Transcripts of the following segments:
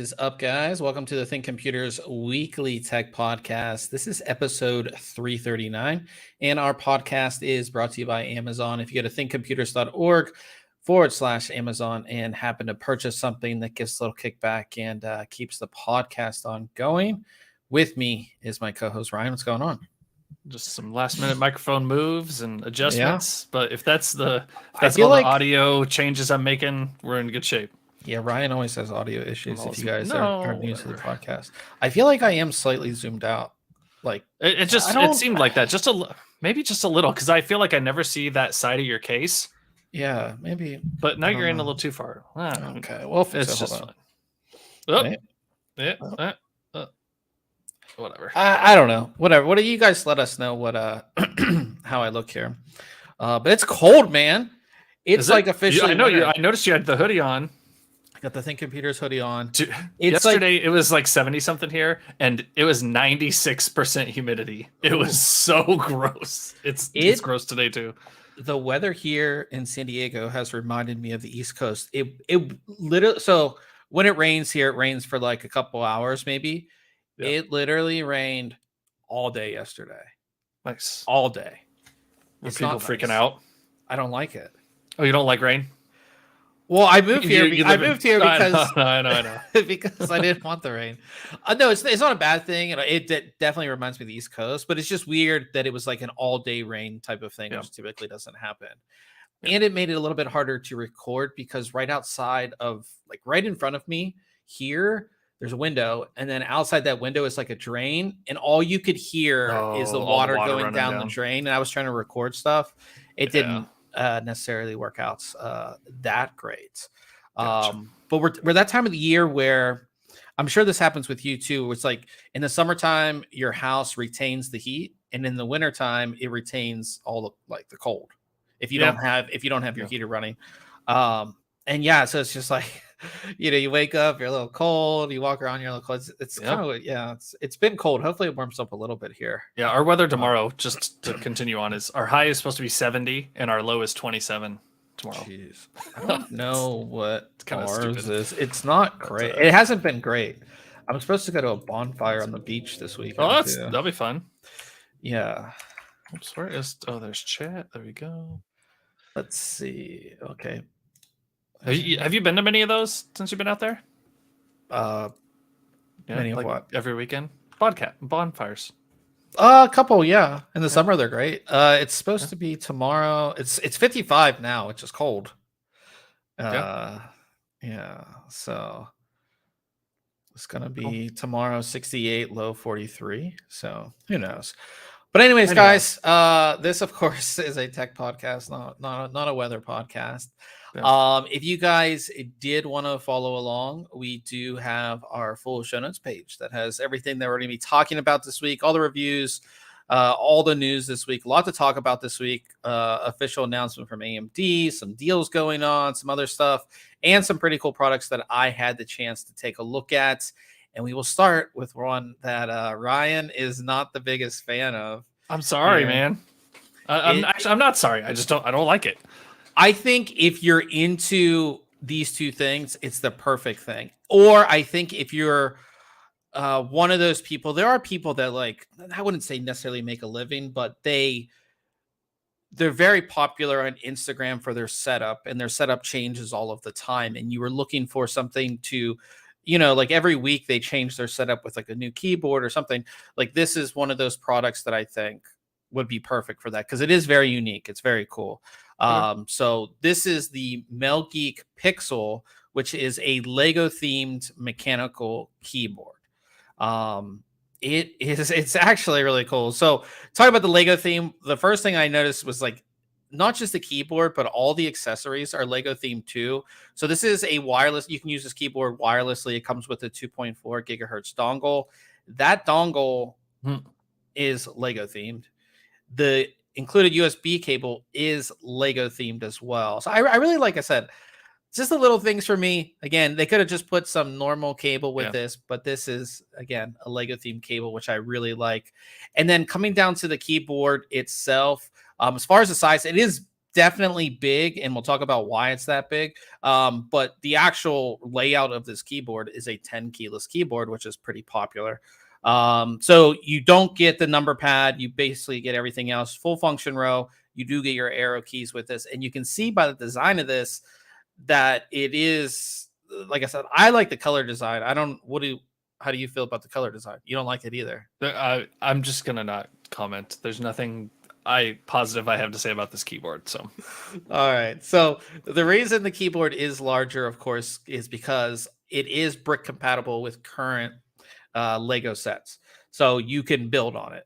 is up, guys? Welcome to the ThinkComputers Weekly Tech Podcast. This is episode 339, and our podcast is brought to you by Amazon. If you go to thinkcomputers.org/Amazon and happen to purchase something that gives a little kickback and keeps the podcast on going, with me is my co-host Ryan. What's going on? Just some last-minute microphone moves and adjustments, but if that's all like the audio changes I'm making, we're in good shape. Yeah, Ryan always has audio issues if you guys are new to the podcast. I feel like I am slightly zoomed out. Like it seemed like that. Maybe just a little, because I feel like I never see that side of your case. Yeah, maybe. But now you're in a little too far. Okay, well, it's just fine. Whatever. I don't know. Whatever. What do you guys let us know what how I look here? But it's cold, man. It's like officially. I know I noticed you had the hoodie on. Got the ThinkComputers hoodie on. Yesterday it was like 70 something here, and it was 96% humidity. It was so gross. It's gross today too. The weather here in San Diego has reminded me of the East Coast. It literally, so when it rains here, it rains for like a couple hours maybe. Yeah. It literally rained all day yesterday. Nice. All day. It's people freaking out. I don't like it. Oh, you don't like rain? Well, I moved here. I moved here because I know. because I didn't want the rain. No, it's not a bad thing. It definitely reminds me of the East Coast, but it's just weird that it was like an all-day rain type of thing, which typically doesn't happen. And it made it a little bit harder to record because right outside of, like right in front of me here, there's a window, and then outside that window is like a drain, and all you could hear is the water going down the drain. And I was trying to record stuff. It didn't necessarily work out that great. Gotcha. But we're that time of the year where I'm sure this happens with you too. It's like in the summertime, your house retains the heat, and in the wintertime, it retains all the cold. If you don't have your heater running. So it's just like, you wake up, you're a little cold, you walk around, you're a little cold. It's kind of, it's been cold. Hopefully it warms up a little bit here. Yeah, our weather tomorrow, just to continue on, is our high is supposed to be 70 and our low is 27 tomorrow. Jeez. I don't know what ours is. It's not great. It hasn't been great. I'm supposed to go to a bonfire on the beach this week. Oh, that'll be fun. Yeah. Oops, where is... Oh, there's chat. There we go. Let's see. Okay. Have you been to many of those since you've been out there? Many of what? Every weekend? Bonfires. A couple, yeah. In the summer, they're great. It's supposed to be tomorrow. It's 55 now, which is cold. So it's gonna be tomorrow 68, low 43. So who knows? But anyways, guys, this of course is a tech podcast, not a weather podcast. Yeah. If you guys did want to follow along, we do have our full show notes page that has everything that we're going to be talking about this week, all the reviews, all the news this week, a lot to talk about this week, official announcement from AMD, some deals going on, some other stuff, and some pretty cool products that I had the chance to take a look at. And we will start with one that Ryan is not the biggest fan of. I'm sorry, man. I'm not sorry. I don't like it. I think if you're into these two things, it's the perfect thing. Or I think if you're one of those people, there are people that, like, I wouldn't say necessarily make a living, but they're very popular on Instagram for their setup, and their setup changes all of the time. And you were looking for something to, like every week they change their setup with like a new keyboard or something. Like this is one of those products that I think would be perfect for that because it is very unique. It's very cool. So this is the MelGeek Pixel, which is a Lego themed mechanical keyboard. It's actually really cool. So talking about the Lego theme, the first thing I noticed was like not just the keyboard, but all the accessories are Lego themed too. So this is a wireless. You can use this keyboard wirelessly. It comes with a 2.4 gigahertz dongle. That dongle is Lego themed. The included USB cable is Lego themed as well. So I really, like I said, it's just the little things for me. Again, they could have just put some normal cable with this, but this is, again, a Lego themed cable, which I really like. And then coming down to the keyboard itself, as far as the size, it is definitely big, and we'll talk about why it's that big. But the actual layout of this keyboard is a 10 keyless keyboard, which is pretty popular. So you don't get the number pad. You basically get everything else. Full function row. You do get your arrow keys with this. And you can see by the design of this that it is, like I said, I like the color design. How do you feel about the color design? You don't like it either. I'm just going to not comment. There's nothing positive I have to say about this keyboard. So, all right. So the reason the keyboard is larger, of course, is because it is brick compatible with current Lego sets. So you can build on it.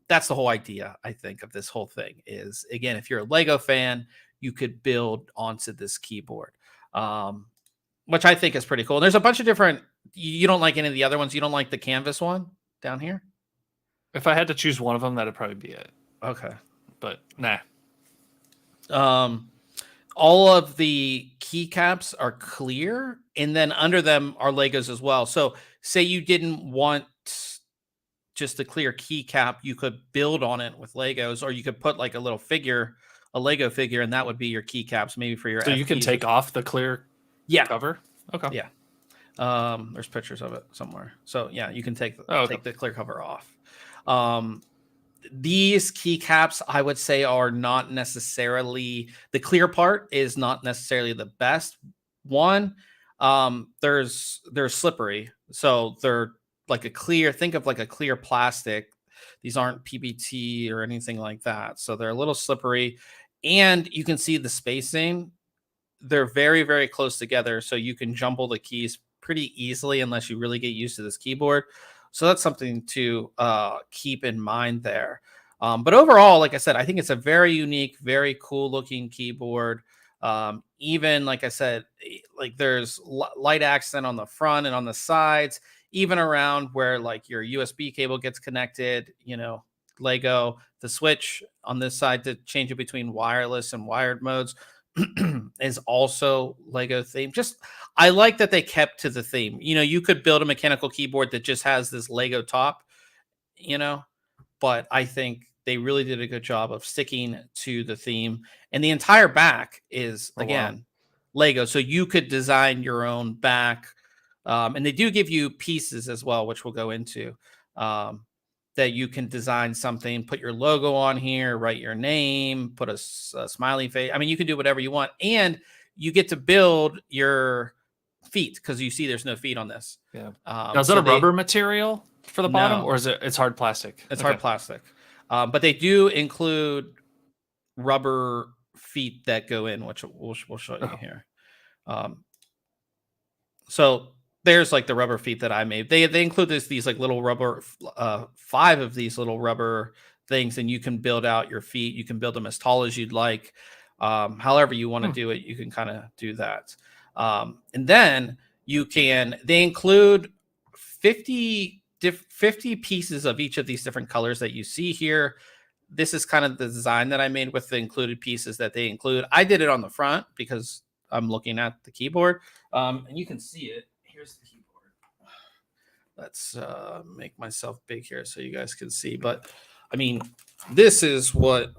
That's the whole idea, I think, of this whole thing is, again, if you're a Lego fan, you could build onto this keyboard, which I think is pretty cool. And there's a bunch of different, you don't like any of the other ones. You don't like the canvas one down here? If I had to choose one of them, that'd probably be it. Okay. But nah. All of the keycaps are clear, and then under them are Legos as well. So say you didn't want just a clear keycap, you could build on it with Legos, or you could put like a little figure, a Lego figure, and that would be your keycaps, maybe for your. So you can take off the clear cover? Okay. Yeah. There's pictures of it somewhere. So yeah, you can take the clear cover off. These keycaps, I would say, are not necessarily, the clear part is not necessarily the best one. They're slippery. So they're like a clear, think of like a clear plastic. These aren't PBT or anything like that. So they're a little slippery, and you can see the spacing. They're very, very close together. So you can jumble the keys pretty easily unless you really get used to this keyboard. So that's something to keep in mind there. But overall, like I said, I think it's a very unique, very cool looking keyboard. Even like I said, like there's light accent on the front and on the sides, even around where like your USB cable gets connected, Lego, the switch on this side to change it between wireless and wired modes is also Lego theme. I like that they kept to the theme. You could build a mechanical keyboard that just has this Lego top, but I think they really did a good job of sticking to the theme. And the entire back is, Lego. So you could design your own back. And they do give you pieces as well, which we'll go into, that you can design something, put your logo on here, write your name, put a smiley face. I mean, you can do whatever you want. And you get to build your feet, because you see there's no feet on this. Yeah. Now, is that a rubber material for the bottom, or it's hard plastic? It's hard plastic. But they do include rubber feet that go in, which we'll show you here. So there's like the rubber feet that I made. They include these like little rubber, 5 of these little rubber things, and you can build out your feet. You can build them as tall as you'd like. However you want to do it, you can kind of do that. And then they include 50 pieces of each of these different colors that you see here. This is kind of the design that I made with the included pieces that they include. I did it on the front because I'm looking at the keyboard, and you can see it. Here's the keyboard. Let's make myself big here so you guys can see. But I mean, this is what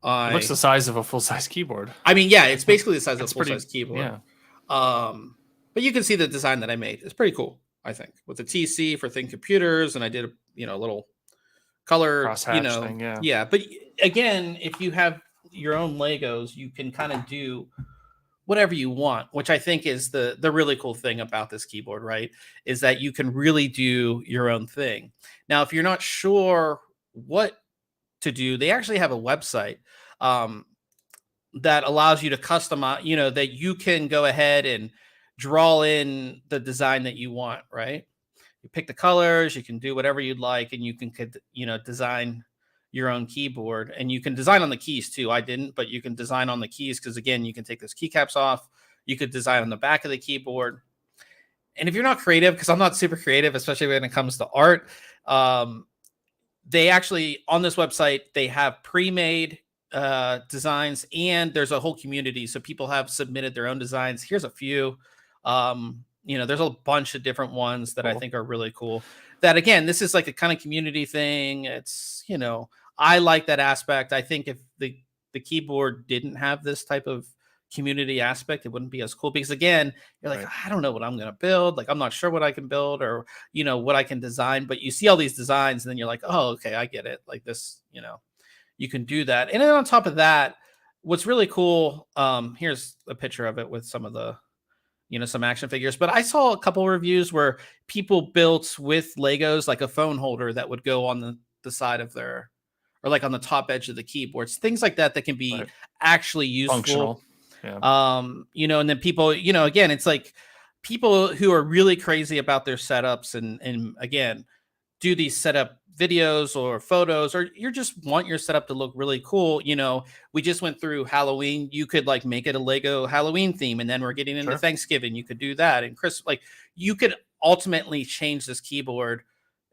it looks the size of a full-size keyboard. I mean, yeah, it's basically the size of a full-size keyboard. Yeah. But you can see the design that I made. It's pretty cool, I think, with the TC for ThinkComputers, and I did a little color crosshatch thing. Yeah. But again, if you have your own Legos, you can kind of do whatever you want, which I think is the really cool thing about this keyboard, right? Is that you can really do your own thing. Now, if you're not sure what to do, they actually have a website that allows you to customize, that you can go ahead and draw in the design that you want, right? You pick the colors, you can do whatever you'd like, and you can, design your own keyboard. And you can design on the keys too. I didn't, but you can design on the keys because, again, you can take those keycaps off. You could design on the back of the keyboard. And if you're not creative, because I'm not super creative, especially when it comes to art, they actually, on this website, they have pre-made designs, and there's a whole community. So people have submitted their own designs. Here's a few. There's a bunch of different ones that I think are really cool. That, again, this is like a kind of community thing. It's, I like that aspect. I think if the the keyboard didn't have this type of community aspect, it wouldn't be as cool, because again, you're like, I don't know what I'm going to build. Like, I'm not sure what I can build, or, what I can design, but you see all these designs and then you're like, oh, okay, I get it. Like this, you can do that. And then on top of that, what's really cool, here's a picture of it with some of the, some action figures, but I saw a couple reviews where people built with Legos, like a phone holder that would go on the side of their, or like on the top edge of the keyboards, things like that can be actually useful. Functional. Yeah. And then people, again, it's like people who are really crazy about their setups and again, do these setup videos or photos, or you just want your setup to look really cool. We just went through Halloween. You could like make it a Lego Halloween theme, and then we're getting into Thanksgiving. You could do that. And Chris, like, you could ultimately change this keyboard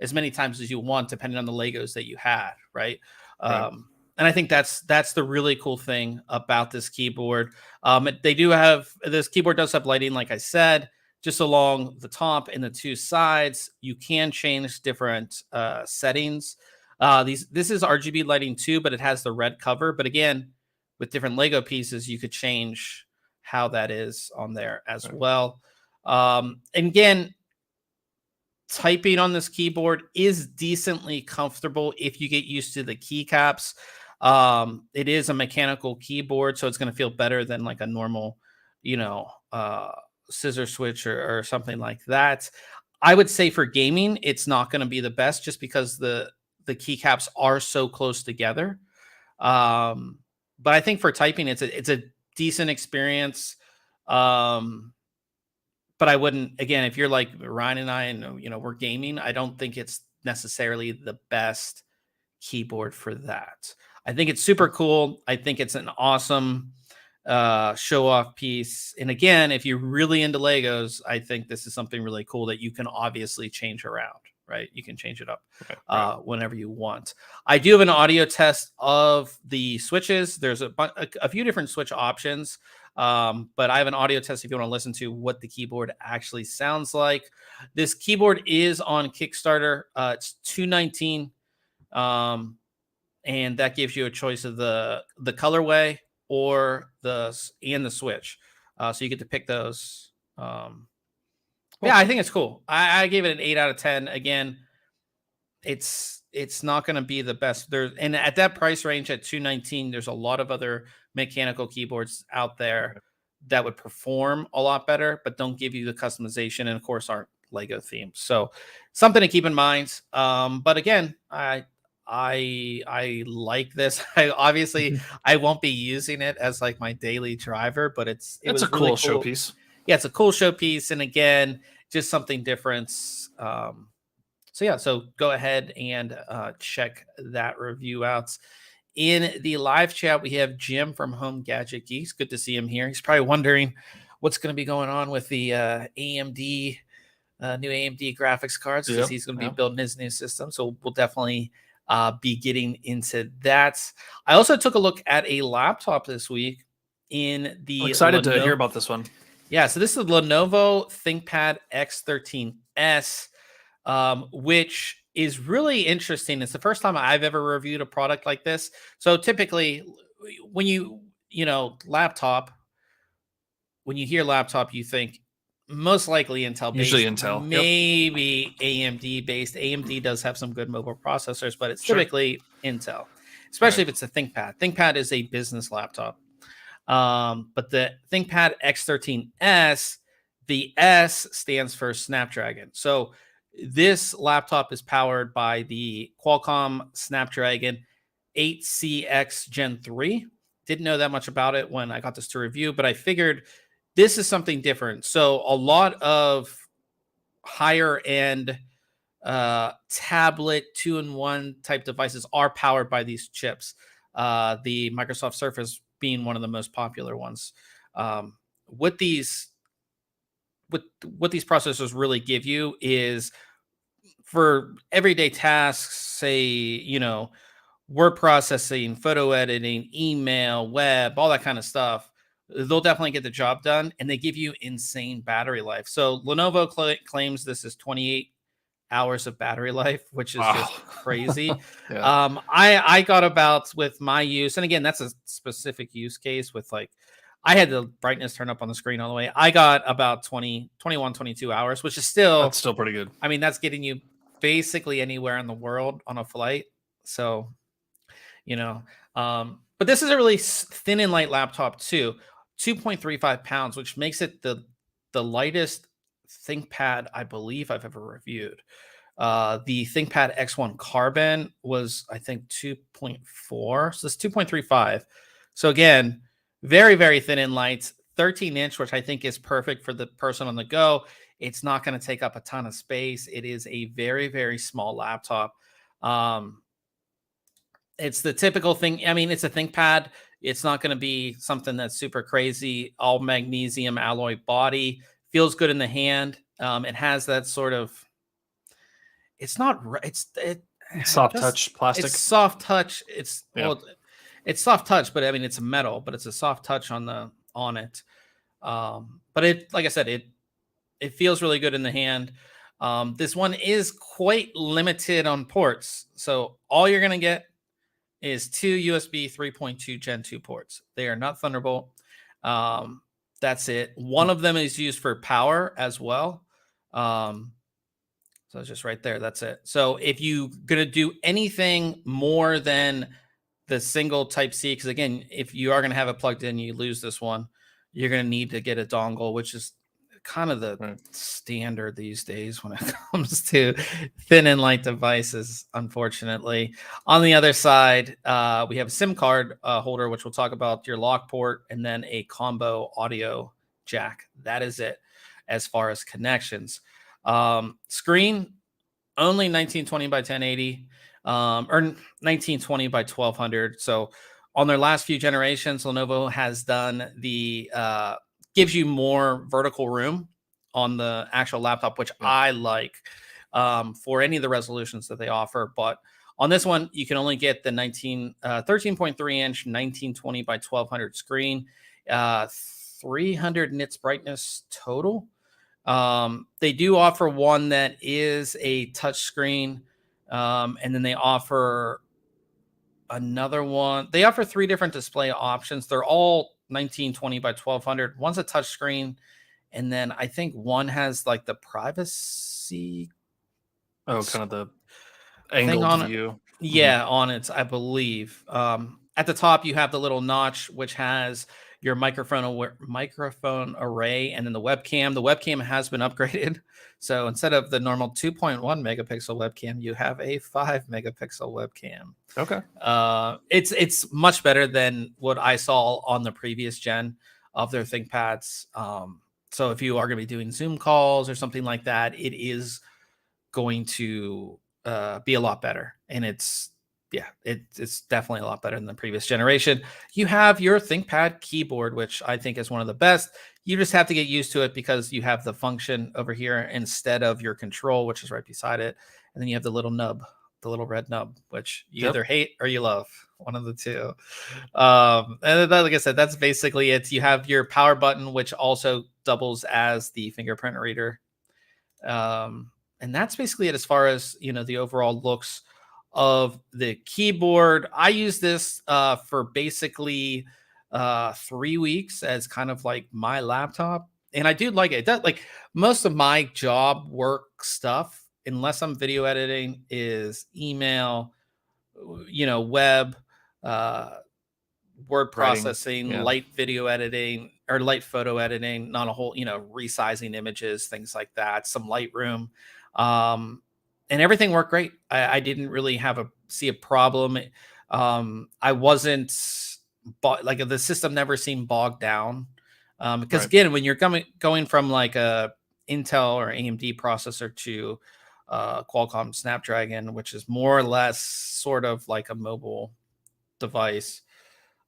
as many times as you want, depending on the Legos that you had. Right. And I think that's the really cool thing about this keyboard. This keyboard does have lighting, like I said, just along the top and the two sides. You can change different settings. This is RGB lighting too, but it has the red cover. But again, with different Lego pieces, you could change how that is on there as well. And again, typing on this keyboard is decently comfortable if you get used to the keycaps. It is a mechanical keyboard, so it's going to feel better than like a normal, scissor switch or something like that. I would say for gaming, it's not going to be the best, just because the keycaps are so close together. But I think for typing, it's a decent experience. But I wouldn't, again, if you're like Ryan and I, and we're gaming, I don't think it's necessarily the best keyboard for that. I think it's super cool. I think it's an awesome show off piece. And again, if you're really into Legos, I think this is something really cool that you can obviously change around, right? You can change it up whenever you want. I do have an audio test of the switches. There's a few different switch options, but I have an audio test if you want to listen to what the keyboard actually sounds like. This keyboard is on Kickstarter. It's $219, and that gives you a choice of the colorway or the switch. So you get to pick those. Cool. Yeah, I think it's cool. I gave it an 8 out of 10. Again, it's not going to be the best. And at that price range at $219, there's a lot of other mechanical keyboards out there that would perform a lot better, but don't give you the customization, and of course aren't Lego themed. So something to keep in mind. But again, I like this. I won't be using it as like my daily driver, but it's a cool really showpiece. Yeah, it's a cool showpiece, and again, just something different. So go ahead and check that review out. In the live chat, we have Jim from Home Gadget Geeks. Good to see him here. He's probably wondering what's going to be going on with the AMD new AMD graphics cards, because he's going to be building his new system. So we'll definitely be getting into that. I also took a look at a laptop this week in the. I'm excited to hear about this one. Yeah, so this is the Lenovo ThinkPad X13s, which is really interesting. It's the first time I've ever reviewed a product like this. So typically, when you laptop, when you hear laptop, you think most likely Intel based, usually Intel, maybe AMD based. AMD does have some good mobile processors, but it's typically Intel, especially if it's a ThinkPad. ThinkPad is a business laptop. But the ThinkPad X13s, the S stands for Snapdragon. So this laptop is powered by the Qualcomm Snapdragon 8CX Gen 3. Didn't know that much about it when I got this to review, but I figured this is something different. So a lot of higher end tablet 2-in-1 type devices are powered by these chips. The Microsoft Surface being one of the most popular ones. What these processors really give you is for everyday tasks, say, word processing, photo editing, email, web, all that kind of stuff. They'll definitely get the job done, and they give you insane battery life. So Lenovo claims this is 28 hours of battery life, which is just crazy. Yeah. I got about, with my use, and again, that's a specific use case with like, I had the brightness turned up on the screen all the way. I got about 21, 22 hours, which is still, That's still pretty good. I mean, that's getting you basically anywhere in the world on a flight. So, but this is a really thin and light laptop too, 2.35 pounds, which makes it the lightest ThinkPad I believe I've ever reviewed. The ThinkPad X1 Carbon was, I think, 2.4. So it's 2.35. So again, very, very thin and light, 13-inch, which I think is perfect for the person on the go. It's not going to take up a ton of space. It is a very, very small laptop. It's the typical thing. I mean, it's a ThinkPad. It's not going to be something that's super crazy. All magnesium alloy body. Feels good in the hand. It has that sort of, it's not, soft touch plastic. It's soft touch. It's soft touch, but I mean, it's a metal, but it's a soft touch on it. But it, like I said, it feels really good in the hand. This one is quite limited on ports. So all you're going to get is 2 USB 3.2 Gen 2 ports. They are not Thunderbolt. That's it. One of them is used for power as well. So it's just right there. That's it. So if you're going to do anything more than the single type C, because again, if you are going to have it plugged in, you lose this one, you're going to need to get a dongle, which is kind of the standard these days when it comes to thin and light devices, unfortunately. On the other side, we have a SIM card holder, which we'll talk about, your lock port, and then a combo audio jack. That is it as far as connections. Screen, only 1920 by 1080, or 1920 by 1200. So on their last few generations, Lenovo has done the gives you more vertical room on the actual laptop, which I like for any of the resolutions that they offer. But on this one, you can only get the 13.3-inch 1920 by 1200 screen, 300 nits brightness total. They do offer one that is a touch screen, and then they offer another one. They offer 3 different display options. They're all 1920 by 1200. One's a touch screen, and then I think one has like the privacy. Oh, kind of the angled view. Yeah, on it, I believe. At the top, you have the little notch, which has your microphone array, and then the webcam. The webcam has been upgraded. So instead of the normal 2.1 megapixel webcam, you have a 5 megapixel webcam. Okay. It's much better than what I saw on the previous gen of their ThinkPads. So if you are going to be doing Zoom calls or something like that, it is going to be a lot better. And it's definitely a lot better than the previous generation. You have your ThinkPad keyboard, which I think is one of the best. You just have to get used to it because you have the function over here instead of your control, which is right beside it. And then you have the little nub, the little red nub, which you either hate or you love, one of the two. And like I said, that's basically it. You have your power button, which also doubles as the fingerprint reader. And that's basically it as far as, the overall looks of the keyboard. I use this for basically 3 weeks as kind of like my laptop, and I do like it. Like most of my job work stuff, unless I'm video editing, is email, web, word processing, light video editing or light photo editing, not a whole, resizing images, things like that, some Lightroom. And everything worked great. I didn't really see a problem. I wasn't the system never seemed bogged down. Because again, when you're going from like a Intel or AMD processor to Qualcomm Snapdragon, which is more or less sort of like a mobile device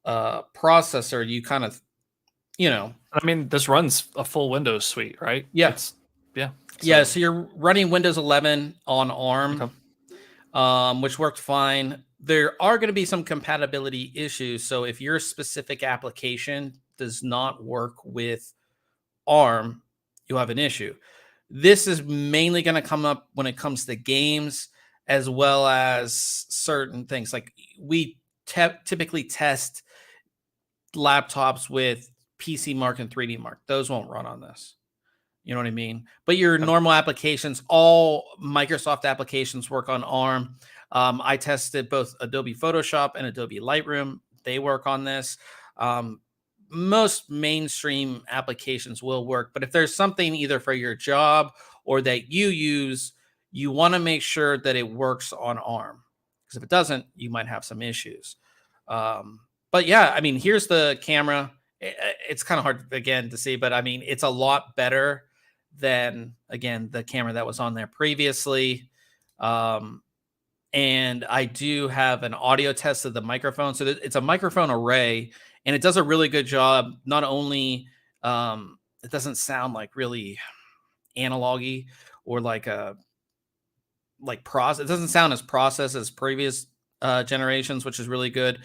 processor, you kind of, I mean, this runs a full Windows suite, right? Yeah. So you're running Windows 11 on ARM, which worked fine. There are going to be some compatibility issues. So if your specific application does not work with ARM, you'll have an issue. This is mainly going to come up when it comes to games, as well as certain things. Like we typically test laptops with PC Mark and 3D Mark. Those won't run on this. You know what I mean? But your normal applications, all Microsoft applications work on ARM. I tested both Adobe Photoshop and Adobe Lightroom. They work on this. Most mainstream applications will work, but if there's something either for your job or that you use, you want to make sure that it works on ARM, because if it doesn't, you might have some issues. But yeah, I mean, here's the camera. It's kind of hard again to see, but I mean, it's a lot better than, again, the camera that was on there previously. And I do have an audio test of the microphone. So it's a microphone array, and it does a really good job. Not only it doesn't sound like really analogy or like process. It doesn't sound as processed as previous generations, which is really good.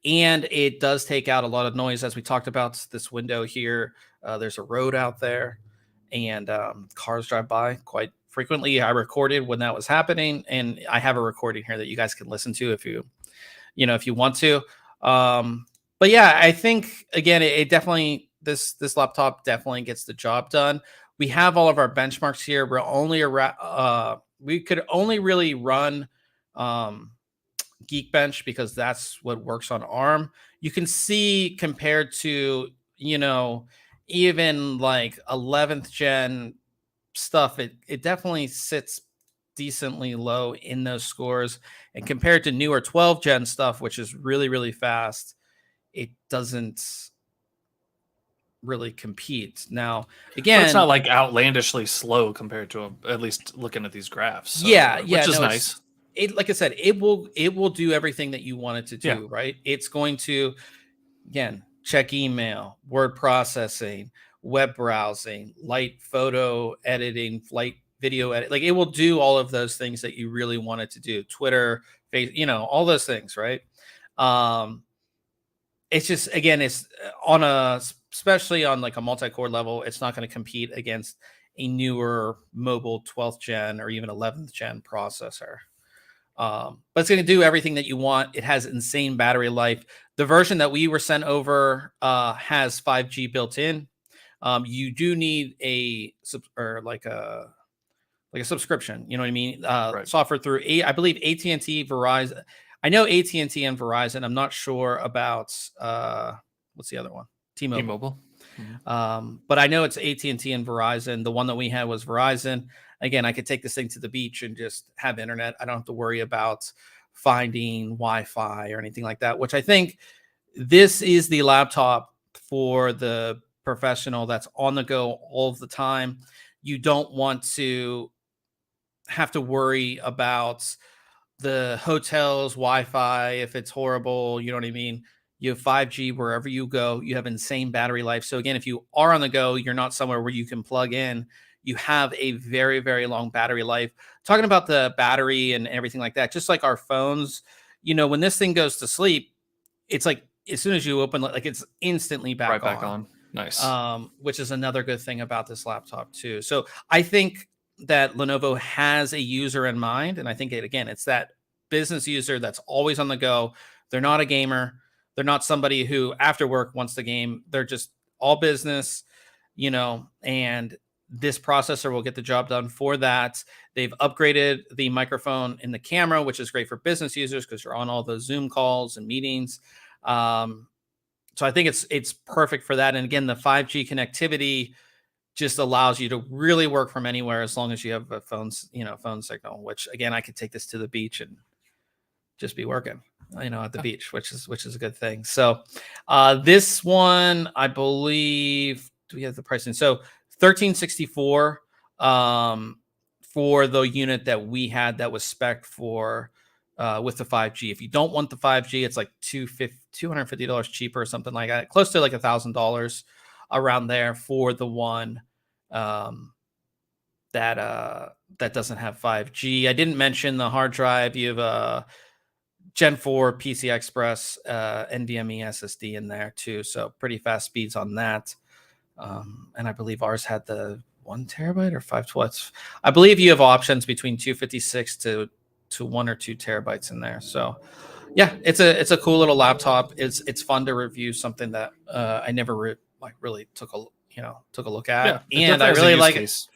And it does take out a lot of noise, as we talked about this window here. There's a road out there, and cars drive by quite frequently. I recorded when that was happening, and I have a recording here that you guys can listen to if you want to. But yeah, I think again, it definitely, this laptop definitely gets the job done. We have all of our benchmarks here. We're only we could only really run Geekbench because that's what works on ARM. You can see compared to, even like 11th gen stuff, it definitely sits decently low in those scores. And compared to newer 12th gen stuff, which is really, really fast, it doesn't really compete. Now, again, but it's not like outlandishly slow compared to at least looking at these graphs. So, which is nice. Like I said, it will do everything that you want it to do, right? It's going to, again, check email, word processing, web browsing, light photo editing, light video edit. Like, it will do all of those things that you really want it to do. Twitter, Facebook, all those things, right? It's just, again, it's especially on like a multi-core level, it's not going to compete against a newer mobile 12th gen or even 11th gen processor. But it's going to do everything that you want. It has insane battery life. The version that we were sent over has 5G built in. You do need a subscription. You know what I mean? Right. Software through I believe AT&T, Verizon. I know AT&T and Verizon. I'm not sure about what's the other one? T-Mobile. Mm-hmm. But I know it's AT&T and Verizon. The one that we had was Verizon. Again, I could take this thing to the beach and just have internet. I don't have to worry about finding Wi-Fi or anything like that, which I think this is the laptop for the professional that's on the go all of the time. You don't want to have to worry about the hotel's Wi-Fi if it's horrible. You know what I mean? You have 5G wherever you go. You have insane battery life. So again, if you are on the go, you're not somewhere where you can plug in. You have a very, very long battery life. Talking about the battery and everything like that, just like our phones, when this thing goes to sleep, it's like as soon as you open, like it's instantly back on. Nice. Which is another good thing about this laptop too. So I think that Lenovo has a user in mind, and I think it's that business user that's always on the go. They're not a gamer. They're not somebody who after work wants the game. They're just all business, and this processor will get the job done for that. They've upgraded the microphone in the camera, which is great for business users because you're on all those Zoom calls and meetings. So I think it's perfect for that. And again, the 5G connectivity just allows you to really work from anywhere as long as you have a phone signal, which again, I could take this to the beach and just be working, at the beach, which is a good thing. So this one, I believe, do we have the pricing? So $1,364 for the unit that we had that was spec'd for with the 5G. If you don't want the 5G, it's like $250 cheaper or something like that, close to like $1,000 around there for the one that doesn't have 5G. I didn't mention the hard drive. You have a Gen 4 PCI Express NVMe SSD in there too, so pretty fast speeds on that. And I believe ours had the 1 terabyte or 512? I believe you have options between 256 to 1 or 2 terabytes in there. So yeah, it's a cool little laptop. It's fun to review something that I never really took a look at. Yeah, And I really like it. Case.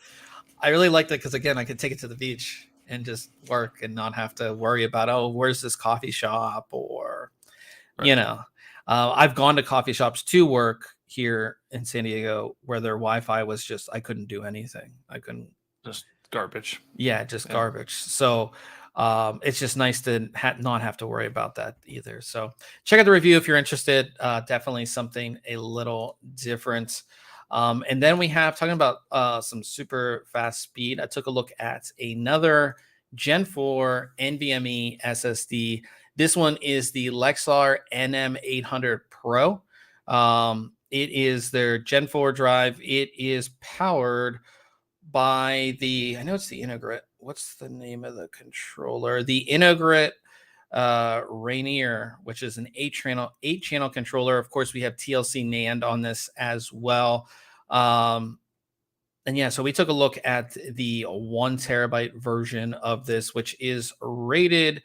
I really liked it because, again, I could take it to the beach and just work and not have to worry about, oh, where's this coffee shop, or right. I've gone to coffee shops to work here in San Diego where their Wi-Fi was just, I couldn't do anything. I couldn't. Just garbage. Yeah, just garbage. So it's just nice to not have to worry about that either. So check out the review if you're interested. Definitely something a little different. And then we have, talking about some super fast speed, I took a look at another Gen 4 NVMe SSD. This one is the Lexar NM800 Pro. It is their Gen 4 drive. It is powered by I know it's the Integrate. What's the name of the controller? The Integrate Rainier, which is an 8-channel controller. Of course, we have TLC NAND on this as well. And yeah, so we took a look at the 1 terabyte version of this, which is rated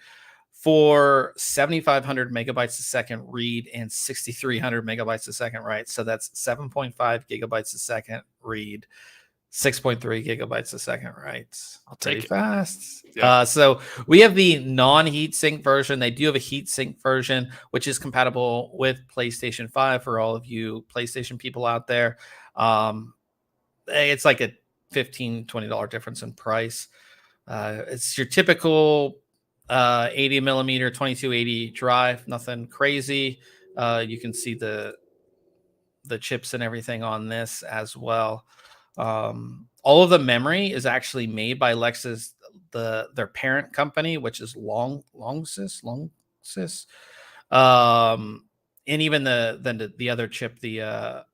for 7,500 megabytes a second read and 6,300 megabytes a second write. So that's 7.5 gigabytes a second read, 6.3 gigabytes a second write. I'll take Pretty it fast. Yeah. So we have the non-heatsink version. They do have a heatsink version, which is compatible with PlayStation 5 for all of you PlayStation people out there. It's like a $15-20 difference in price. It's your typical 80 millimeter 2280 drive, nothing crazy. You can see the chips and everything on this as well. All of the memory is actually made by Lexus, their parent company, which is Longsys. And even the other chip, the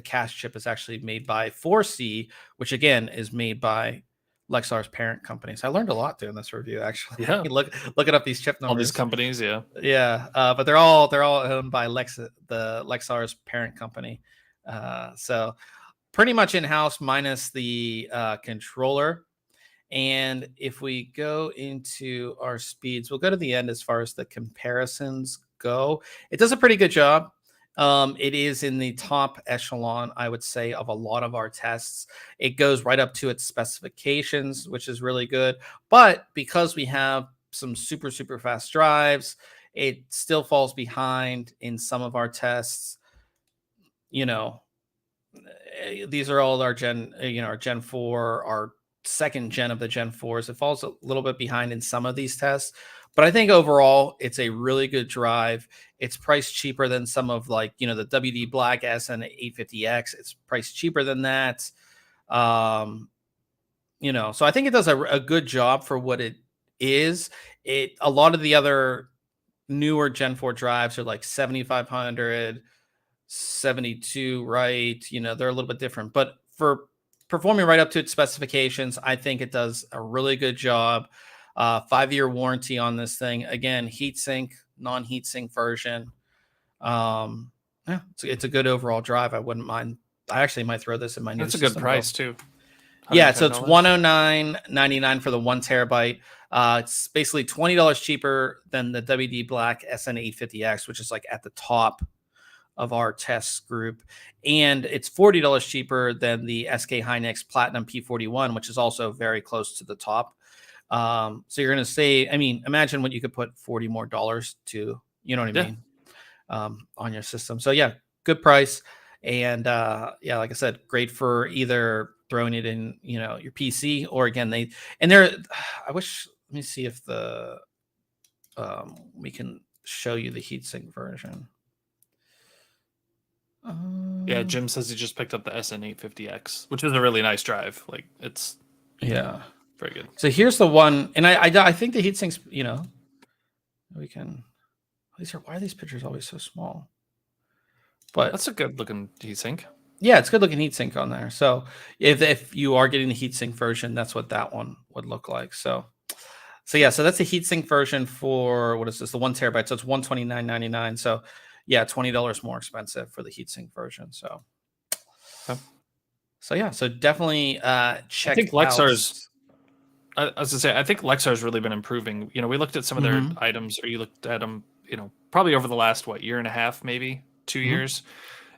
cache chip, is actually made by 4C, which again is made by Lexar's parent company. So I learned a lot doing this review, actually. Yeah. Looking up these chip numbers. All these companies, yeah. Yeah. But they're all owned by Lexar's parent company. So pretty much in-house minus the controller. And if we go into our speeds, we'll go to the end as far as the comparisons go. It does a pretty good job. It is in the top echelon, I would say, of a lot of our tests. It goes right up to its specifications, which is really good. But because we have some super, super fast drives, it still falls behind in some of our tests. These are all our our Gen 4, our second gen of the Gen 4s. It falls a little bit behind in some of these tests. But I think overall, it's a really good drive. It's priced cheaper than some of the WD Black SN850X. It's priced cheaper than that. So I think it does a good job for what it is. A lot of the other newer Gen 4 drives are like 7,500, 72, right? They're a little bit different. But for performing right up to its specifications, I think it does a really good job. 5-year warranty on this thing. Again, heatsink, non-heatsink version. Yeah, it's a good overall drive. I wouldn't mind. I actually might throw this in my new system. That's a good price too. Yeah, so it's $109.99 for the 1 terabyte. It's basically $20 cheaper than the WD Black SN850X, which is like at the top of our test group, and it's $40 cheaper than the SK Hynix Platinum P41, which is also very close to the top. So you're going to say, imagine what you could put $40 more to, you know what I mean, on your system. So yeah, good price. And yeah, like I said, great for either throwing it in, your PC, or again, I wish, let me see if we can show you the heatsink version. Yeah, Jim says he just picked up the SN850X, which is a really nice drive. Like, it's very good. So here's the one, and I think the heatsinks, we can. Why are these pictures always so small? But that's a good looking heatsink. Yeah, it's good looking heatsink on there. So if you are getting the heatsink version, that's what that one would look like. So yeah, so that's the heatsink version for, what is this? The 1 terabyte. So it's $129.99. So yeah, $20 more expensive for the heatsink version. So So yeah, so definitely I check think out. Lexar's. I was gonna say, I think Lexar's really been improving. You know, we looked at some of their Mhm, items, or you looked at them, you know, probably over the last year and a half, maybe 2 years.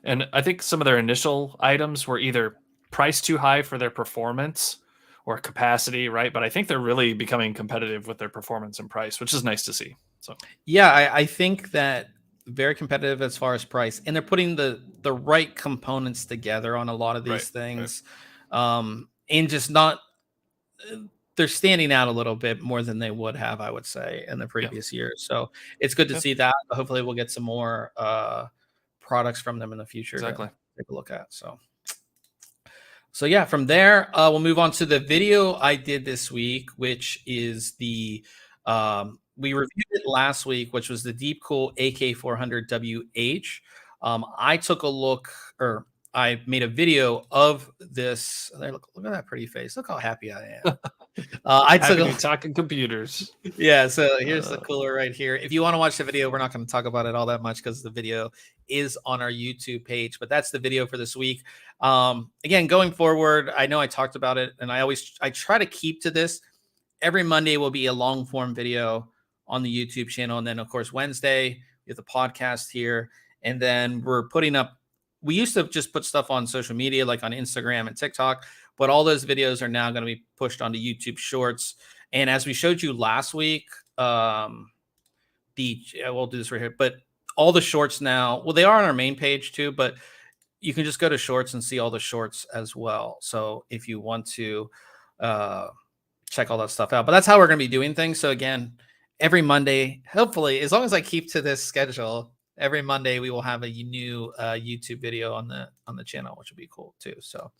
And I think some of their initial items were either priced too high for their performance or capacity, right? But I think they're really becoming competitive with their performance and price, which is nice to see. So Yeah, I think that very competitive as far as price, and they're putting the right components together on a lot of right, these right, things, and just not. They're standing out a little bit more than they would have, I would say, in the yeah, previous years. So it's good to yeah, see that. Hopefully, we'll get some more products from them in the future to exactly. take a look at. So yeah, from there, we'll move on to the video I did this week, which is the we reviewed it last week, which was the DeepCool AK400WH. I took a look, or I made a video of this. Look at that pretty face. Look how happy I am. I took Happy to a be talking computers. yeah, so here's the Uh, cooler right here. If you want to watch the video, we're not going to talk about it all that much because the video is on our YouTube page, but that's the video for this week. Again, going forward, I know I talked about it and I try to keep to this. Every Monday will be a long form video on the YouTube channel. And then of course, Wednesday, we have the podcast here. And then we're putting up, we used to just put stuff on social media, like on Instagram and TikTok, but all those videos are now going to be pushed onto YouTube Shorts. And as we showed you last week, we'll do this right here, but all the shorts now, well, they are on our main page too, but you can just go to shorts and see all the shorts as well. So if you want to check all that stuff out, but that's how we're going to be doing things. So again, every Monday, hopefully, as long as I keep to this schedule, every Monday we will have a new YouTube video on the channel, which will be cool too. So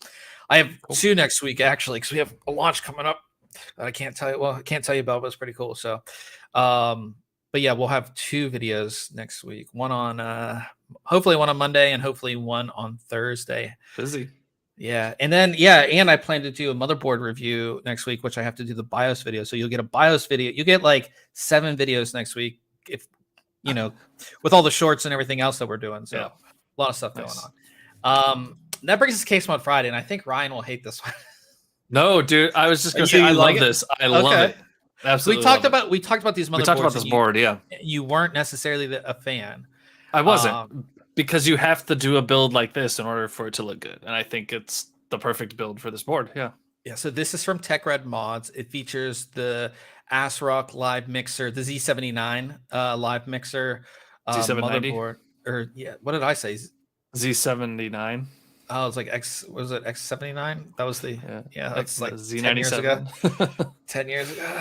I have two next week actually, because we have a launch coming up. I can't tell you. Well, I can't tell you about, but it's pretty cool. So, but yeah, we'll have two videos next week. One on hopefully one on Monday, and hopefully one on Thursday. Busy. Yeah, and then and I plan to do a motherboard review next week, which I have to do the BIOS video. So you'll get a BIOS video. You get like 7 videos next week, if you know, with all the shorts and everything else that we're doing. So a lot of stuff going on. That brings us to Case Mod Friday, and I think Ryan will hate this one. No, dude, I was just gonna say I love this. I love it. Absolutely. We talked about these motherboards. We talked about this board, yeah. You weren't necessarily a fan. I wasn't, because you have to do a build like this in order for it to look good, and I think it's the perfect build for this board. Yeah. Yeah. So this is from TechRed Mods. It features the ASRock live mixer, the Z79 live mixer Z790 motherboard. Or what did I say? Z79. Oh, it's like was it X79? That was that's like Z97. 10 years ago. 10 years ago.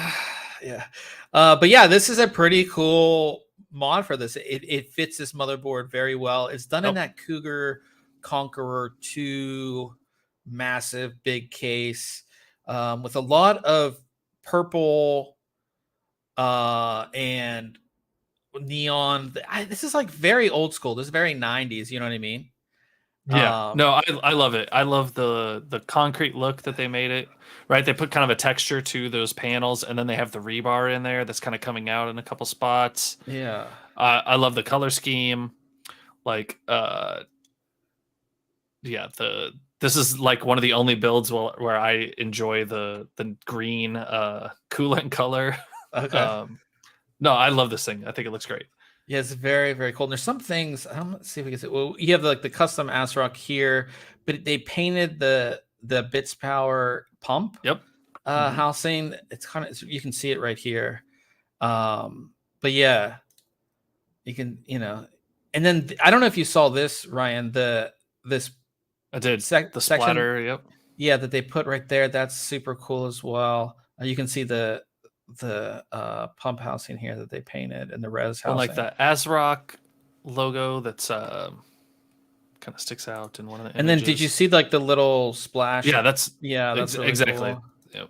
Yeah. But yeah, this is a pretty cool mod for this. It fits this motherboard very well. It's done in that Cougar Conqueror 2 massive big case with a lot of purple and neon. This is like very old school. This is very 90s. You know what I mean? Yeah, no, I love it. I love the concrete look that they made it. Right, they put kind of a texture to those panels, and then they have the rebar in there that's kind of coming out in a couple spots. Yeah, I love the color scheme. Like, this is like one of the only builds where I enjoy the green coolant color. Okay. No, I love this thing. I think it looks great. Yeah, it's very, very cool. And there's some things, let's see if we can see. Well, you have like the custom ASRock here, but they painted the Bits Power pump housing. It's kind of, you can see it right here. But yeah, you can, and then I don't know if you saw this, Ryan, this I did. The splatter, section, yeah, that they put right there. That's super cool as well. You can see the pump housing here that they painted and the res housing. And like the ASRock logo that's kind of sticks out in one of the images. And then did you see like the little splash? Yeah, that's really exactly cool. Yep.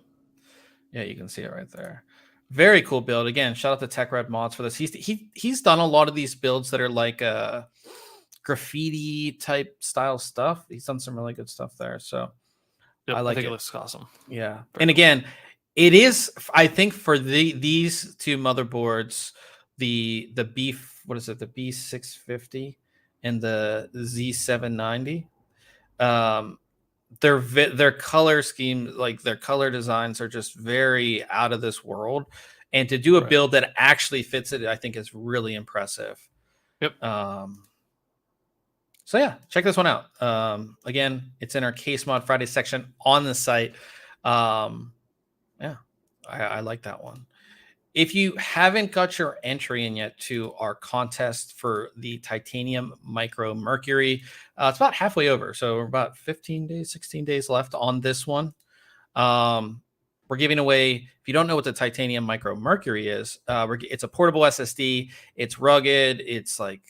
Yeah, you can see it right there. Very cool build. Again, shout out to TechRed Mods for this. He's done a lot of these builds that are like graffiti type style stuff. He's done some really good stuff there. So I think it looks awesome. Yeah. And again, it is, I think, for these two motherboards, the B650 and the Z790. their color scheme, like their color designs, are just very out of this world. And to do a build that actually fits it, I think is really impressive. Yep. So yeah, check this one out. Again, it's in our Case Mod Friday section on the site. Yeah, I like that one. If you haven't got your entry in yet to our contest for the Titanium Micro Mercury, it's about halfway over. So we're about 15 days, 16 days left on this one. We're giving away, if you don't know what the Titanium Micro Mercury is, it's a portable SSD. It's rugged. It's like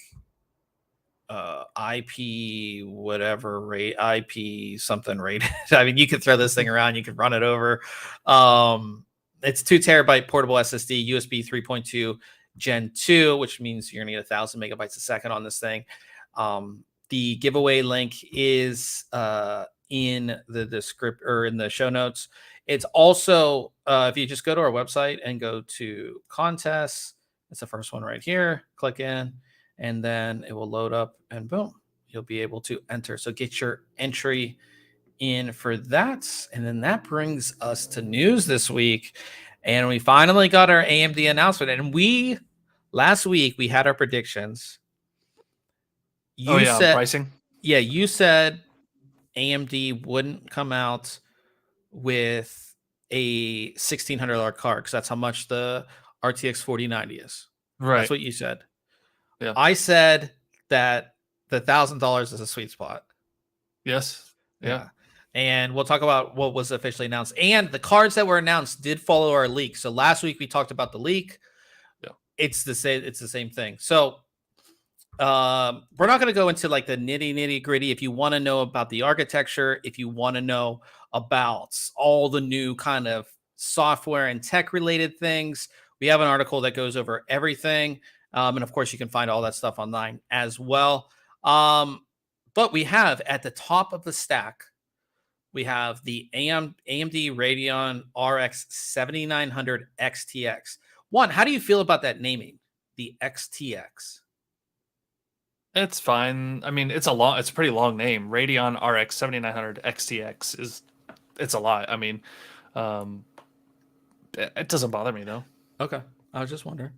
IP whatever rate, IP something rated. I mean, you could throw this thing around, you could run it over. It's 2 terabyte portable SSD, USB 3.2 Gen 2, which means you're gonna need 1,000 megabytes a second on this thing. The giveaway link is in the script or in the show notes. It's also if you just go to our website and go to contests, it's the first one right here. Click in, and then it will load up, and boom, you'll be able to enter. So get your entry in for that. And then that brings us to news this week. And we finally got our AMD announcement. And last week we had our predictions. You said pricing. Yeah, you said AMD wouldn't come out with a $1,600 card because that's how much the RTX 4090 is. Right. That's what you said. Yeah. I said that the $1,000 is a sweet spot. Yes. Yeah. And we'll talk about what was officially announced. And the cards that were announced did follow our leak. So last week we talked about the leak. Yeah. It's the same thing. So we're not going to go into like the nitty gritty. If you want to know about the architecture, if you want to know about all the new kind of software and tech related things, we have an article that goes over everything. And of course you can find all that stuff online as well. But we have at the top of the stack, we have the AMD Radeon RX 7900 XTX. One, how do you feel about that naming, the XTX? It's fine. I mean, it's a pretty long name. Radeon RX 7900 XTX it's a lot. I mean, it doesn't bother me though. Okay, I was just wondering.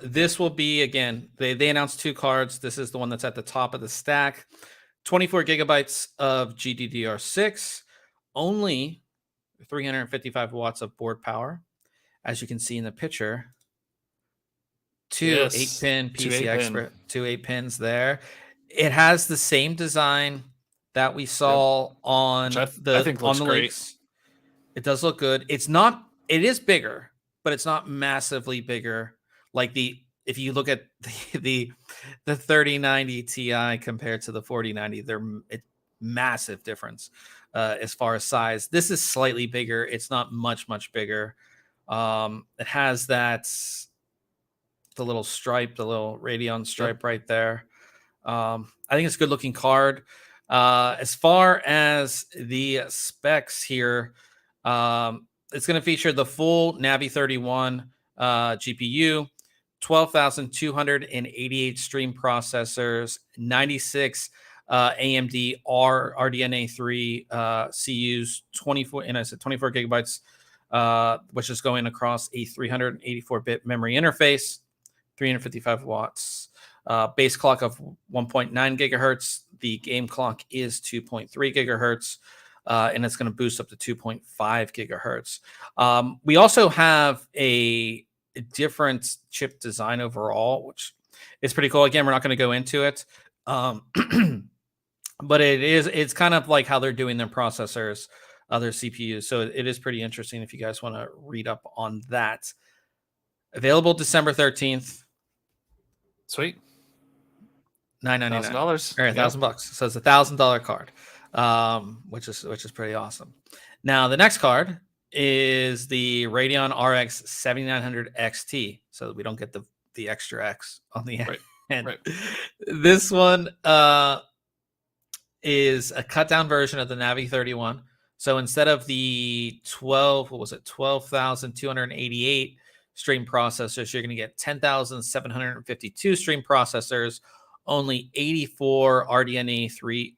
This will be, again, they announced 2 cards. This is the one that's at the top of the stack. 24 gigabytes of GDDR6, only 355 watts of board power. As you can see in the picture, 2 8-pin PCI, 2 8 pins there. It has the same design that we saw on I think looks great. leaks. It does look good. It is bigger, but it's not massively bigger. Like if you look at the 3090 Ti compared to the 4090, it's massive difference as far as size. This is slightly bigger. It's not much bigger. It has the little stripe, the little Radeon stripe right there. I think it's a good looking card. As far as the specs here, it's going to feature the full Navi 31 GPU, 12,288 stream processors, 96 AMD RDNA 3 CUs, 24 gigabytes, which is going across a 384-bit memory interface, 355 watts, base clock of 1.9 gigahertz. The game clock is 2.3 gigahertz. And it's going to boost up to 2.5 gigahertz. We also have a different chip design overall, which is pretty cool. Again, we're not going to go into it. But it's kind of like how they're doing their processors, other CPUs. So it is pretty interesting if you guys want to read up on that. Available December 13th. Sweet. $999. $1,000. Or $1,000. So it's $1,000 card. Which is pretty awesome. Now the next card is the Radeon RX 7900 XT, so we don't get the extra X on the end. Right. This one is a cut down version of the Navi 31. So instead of the 12,288 stream processors, you're going to get 10,752 stream processors, only 84 RDNA 3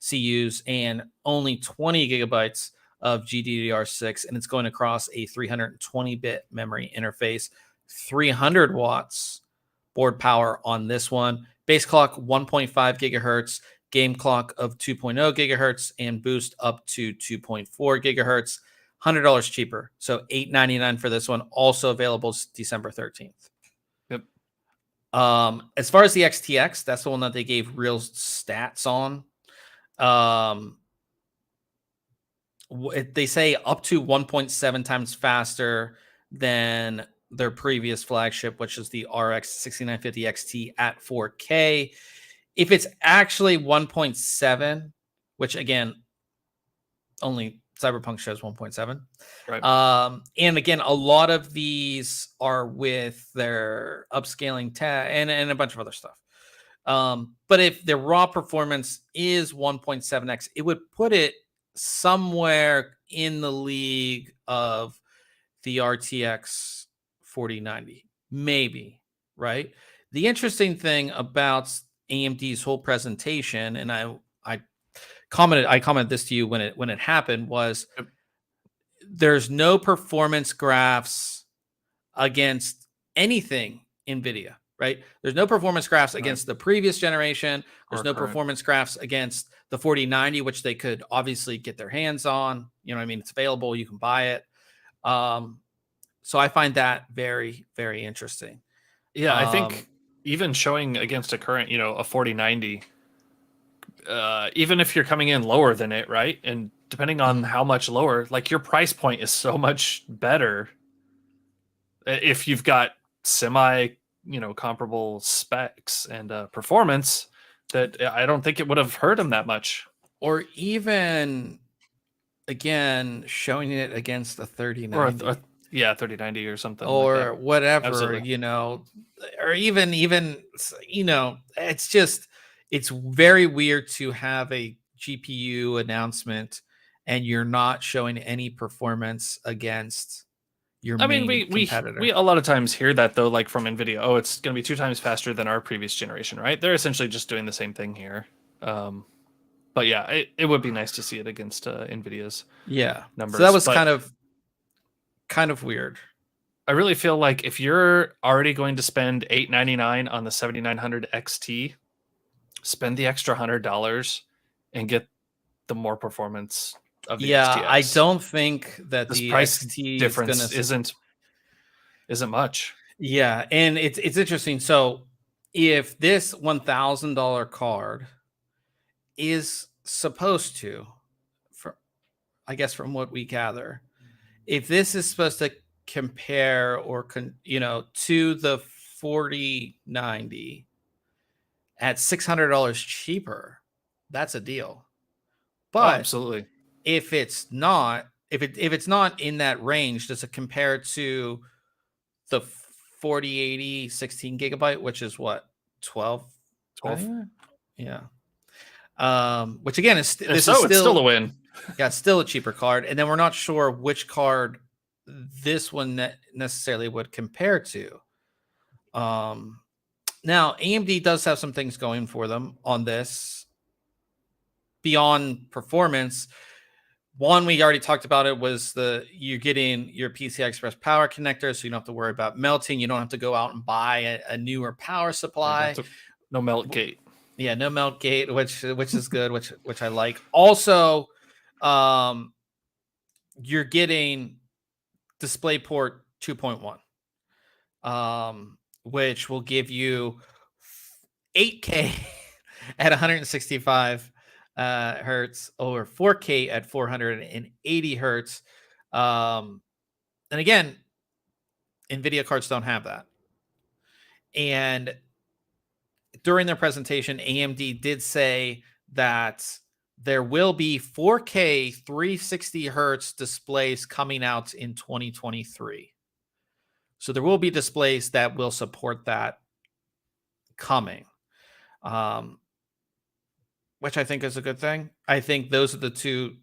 CUs and only 20 gigabytes of GDDR6, and it's going across a 320-bit memory interface, 300 watts board power on this one. Base clock 1.5 gigahertz, game clock of 2.0 gigahertz, and boost up to 2.4 gigahertz. $100 cheaper, so $899 for this one. Also available December 13th. Yep. As far as the XTX, that's the one that they gave real stats on. They say up to 1.7 times faster than their previous flagship, which is the RX 6950 XT at 4K. If it's actually 1.7, which again, only Cyberpunk shows 1.7. Right. And again, a lot of these are with their upscaling tag and a bunch of other stuff. But if the raw performance is 1.7x, it would put it somewhere in the league of the RTX 4090, maybe, right? The interesting thing about AMD's whole presentation, and I commented this to you when it happened, was there's no performance graphs against anything NVIDIA, right? There's no performance graphs against the previous generation. There's no performance graphs against the 4090, which they could obviously get their hands on. You know what I mean? It's available. You can buy it. So I find that very, very interesting. Yeah, I think even showing against a current, a 4090, even if you're coming in lower than it, right? And depending on how much lower, like your price point is so much better if you've got comparable specs and performance, that I don't think it would have hurt them that much. Or even, again, showing it against a 3090. Or 3090 or something. Or like that. whatever, Absolutely. Or even, it's very weird to have a GPU announcement and you're not showing any performance against your main competitor. We a lot of times hear that though, like from NVIDIA, oh, it's going to be 2 times faster than our previous generation, right? They're essentially just doing the same thing here. But yeah, it would be nice to see it against NVIDIA's numbers. So that was kind of weird. I really feel like if you're already going to spend $899 on the 7900 XT, spend the extra $100 and get the more performance of the XTX. I don't think that this the price XT difference isn't much. Yeah, and it's interesting. So if this $1,000 card is supposed to, I guess from what we gather, if this is supposed to compare or to the 4090 at $600 cheaper, that's a deal. But absolutely, if it's not in that range, does it compare to the 4080 16 gigabyte, which is what, 12? Yeah. Which again is it's still a win. Yeah, it's still a cheaper card, and then we're not sure which card this one necessarily would compare to. Now AMD does have some things going for them on this beyond performance. One, we already talked about it, was you're getting your PCI Express power connector, so you don't have to worry about melting. You don't have to go out and buy a newer power supply. No melt gate. Yeah, no melt gate, which is good, which I like. Also, you're getting DisplayPort 2.1, which will give you 8K at 165 hertz or 4K at 480 hertz. And again, NVIDIA cards don't have that. And during their presentation, AMD did say that there will be 4K 360 hertz displays coming out in 2023. So there will be displays that will support that coming, which I think is a good thing. I think those are the two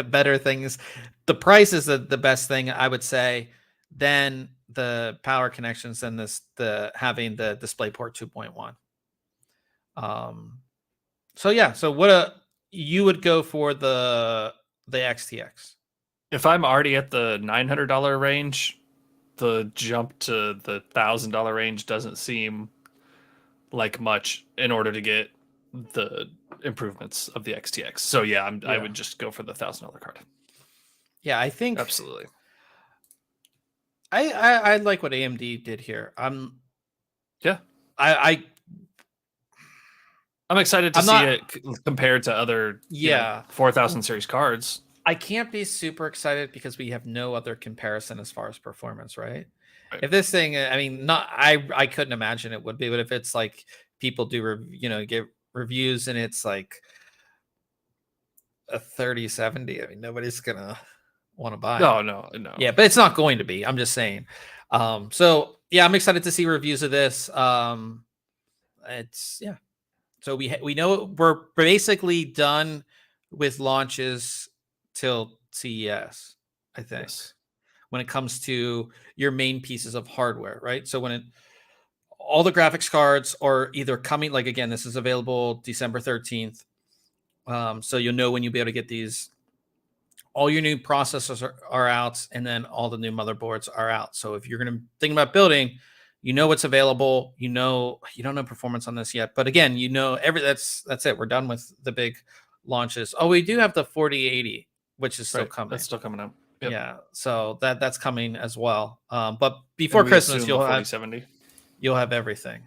better things. The price is the best thing, I would say, then the power connections and having the DisplayPort 2.1. So yeah, so what you would go for the XTX? If I'm already at the $900 range, the jump to the $1,000 range doesn't seem like much in order to get the improvements of the XTX. So yeah, I would just go for the $1,000 card. Yeah, I think Absolutely. I like what AMD did here. Yeah. I'm excited to see not, it compared to other 4000 series cards. I can't be super excited because we have no other comparison as far as performance, right? Right. If this thing, I mean, I couldn't imagine it would be, but if it's like people do, give reviews and it's like a 3070, I mean, nobody's gonna want to buy it. No. Yeah, but it's not going to be. I'm just saying. So yeah, I'm excited to see reviews of this. It's yeah. So we know we're basically done with launches till CES, I think. Yes. When it comes to your main pieces of hardware, right? So when all the graphics cards are either coming, like again, this is available December 13th. So you'll know when you'll be able to get these. All your new processors are out, and then all the new motherboards are out. So if you're going to think about building, you know what's available. You don't know performance on this yet, but again, that's it. We're done with the big launches. Oh, we do have the 4080, which is still coming. That's still coming out. Yep. Yeah, so that's coming as well. But before Christmas, you'll have everything.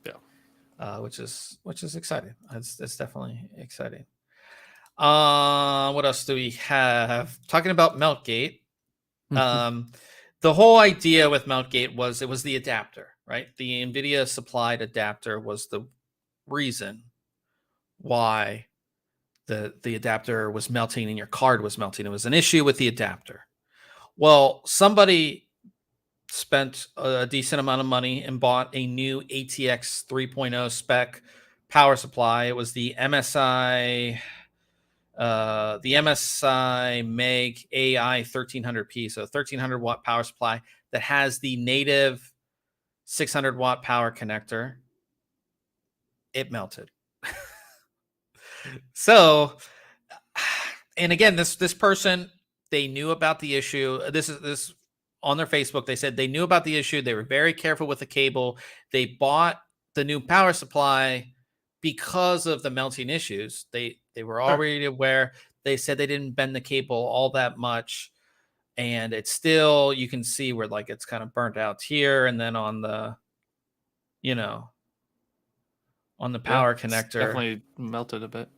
Yeah, which is exciting. It's definitely exciting. What else do we have? Talking about MelGeek. The whole idea with MelGeek was it was the adapter, right? The NVIDIA supplied adapter was the reason why the adapter was melting and your card was melting. It was an issue with the adapter. Well, somebody spent a decent amount of money and bought a new ATX 3.0 spec power supply. It was the MSI Meg AI 1300P, so 1300 watt power supply that has the native 600 watt power connector. It melted. So, and again, this person, they knew about the issue. This on their Facebook. They said they knew about the issue. They were very careful with the cable. They bought the new power supply because of the melting issues. They were already aware. They said they didn't bend the cable all that much, and it's still, you can see where like it's kind of burnt out here, and then on the, on the power connector, definitely melted a bit.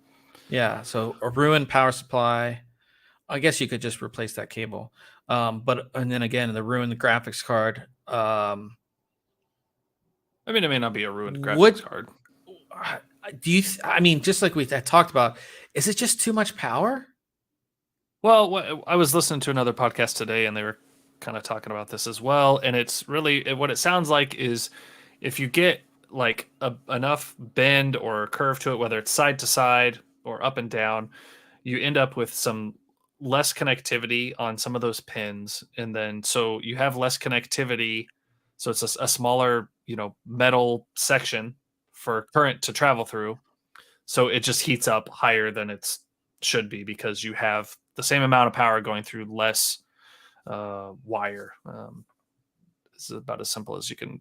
Yeah, so a ruined power supply. I guess you could just replace that cable. And then again, the ruined graphics card. I mean, it may not be a ruined graphics card. Do you? Just like we talked about, is it just too much power? Well, I was listening to another podcast today, and they were kind of talking about this as well. And it's really what it sounds like is if you get like enough bend or curve to it, whether it's side to side or up and down, you end up with some less connectivity on some of those pins, and then so you have less connectivity. So it's a smaller, metal section for current to travel through. So it just heats up higher than it should be because you have the same amount of power going through less wire. It's about as simple as you can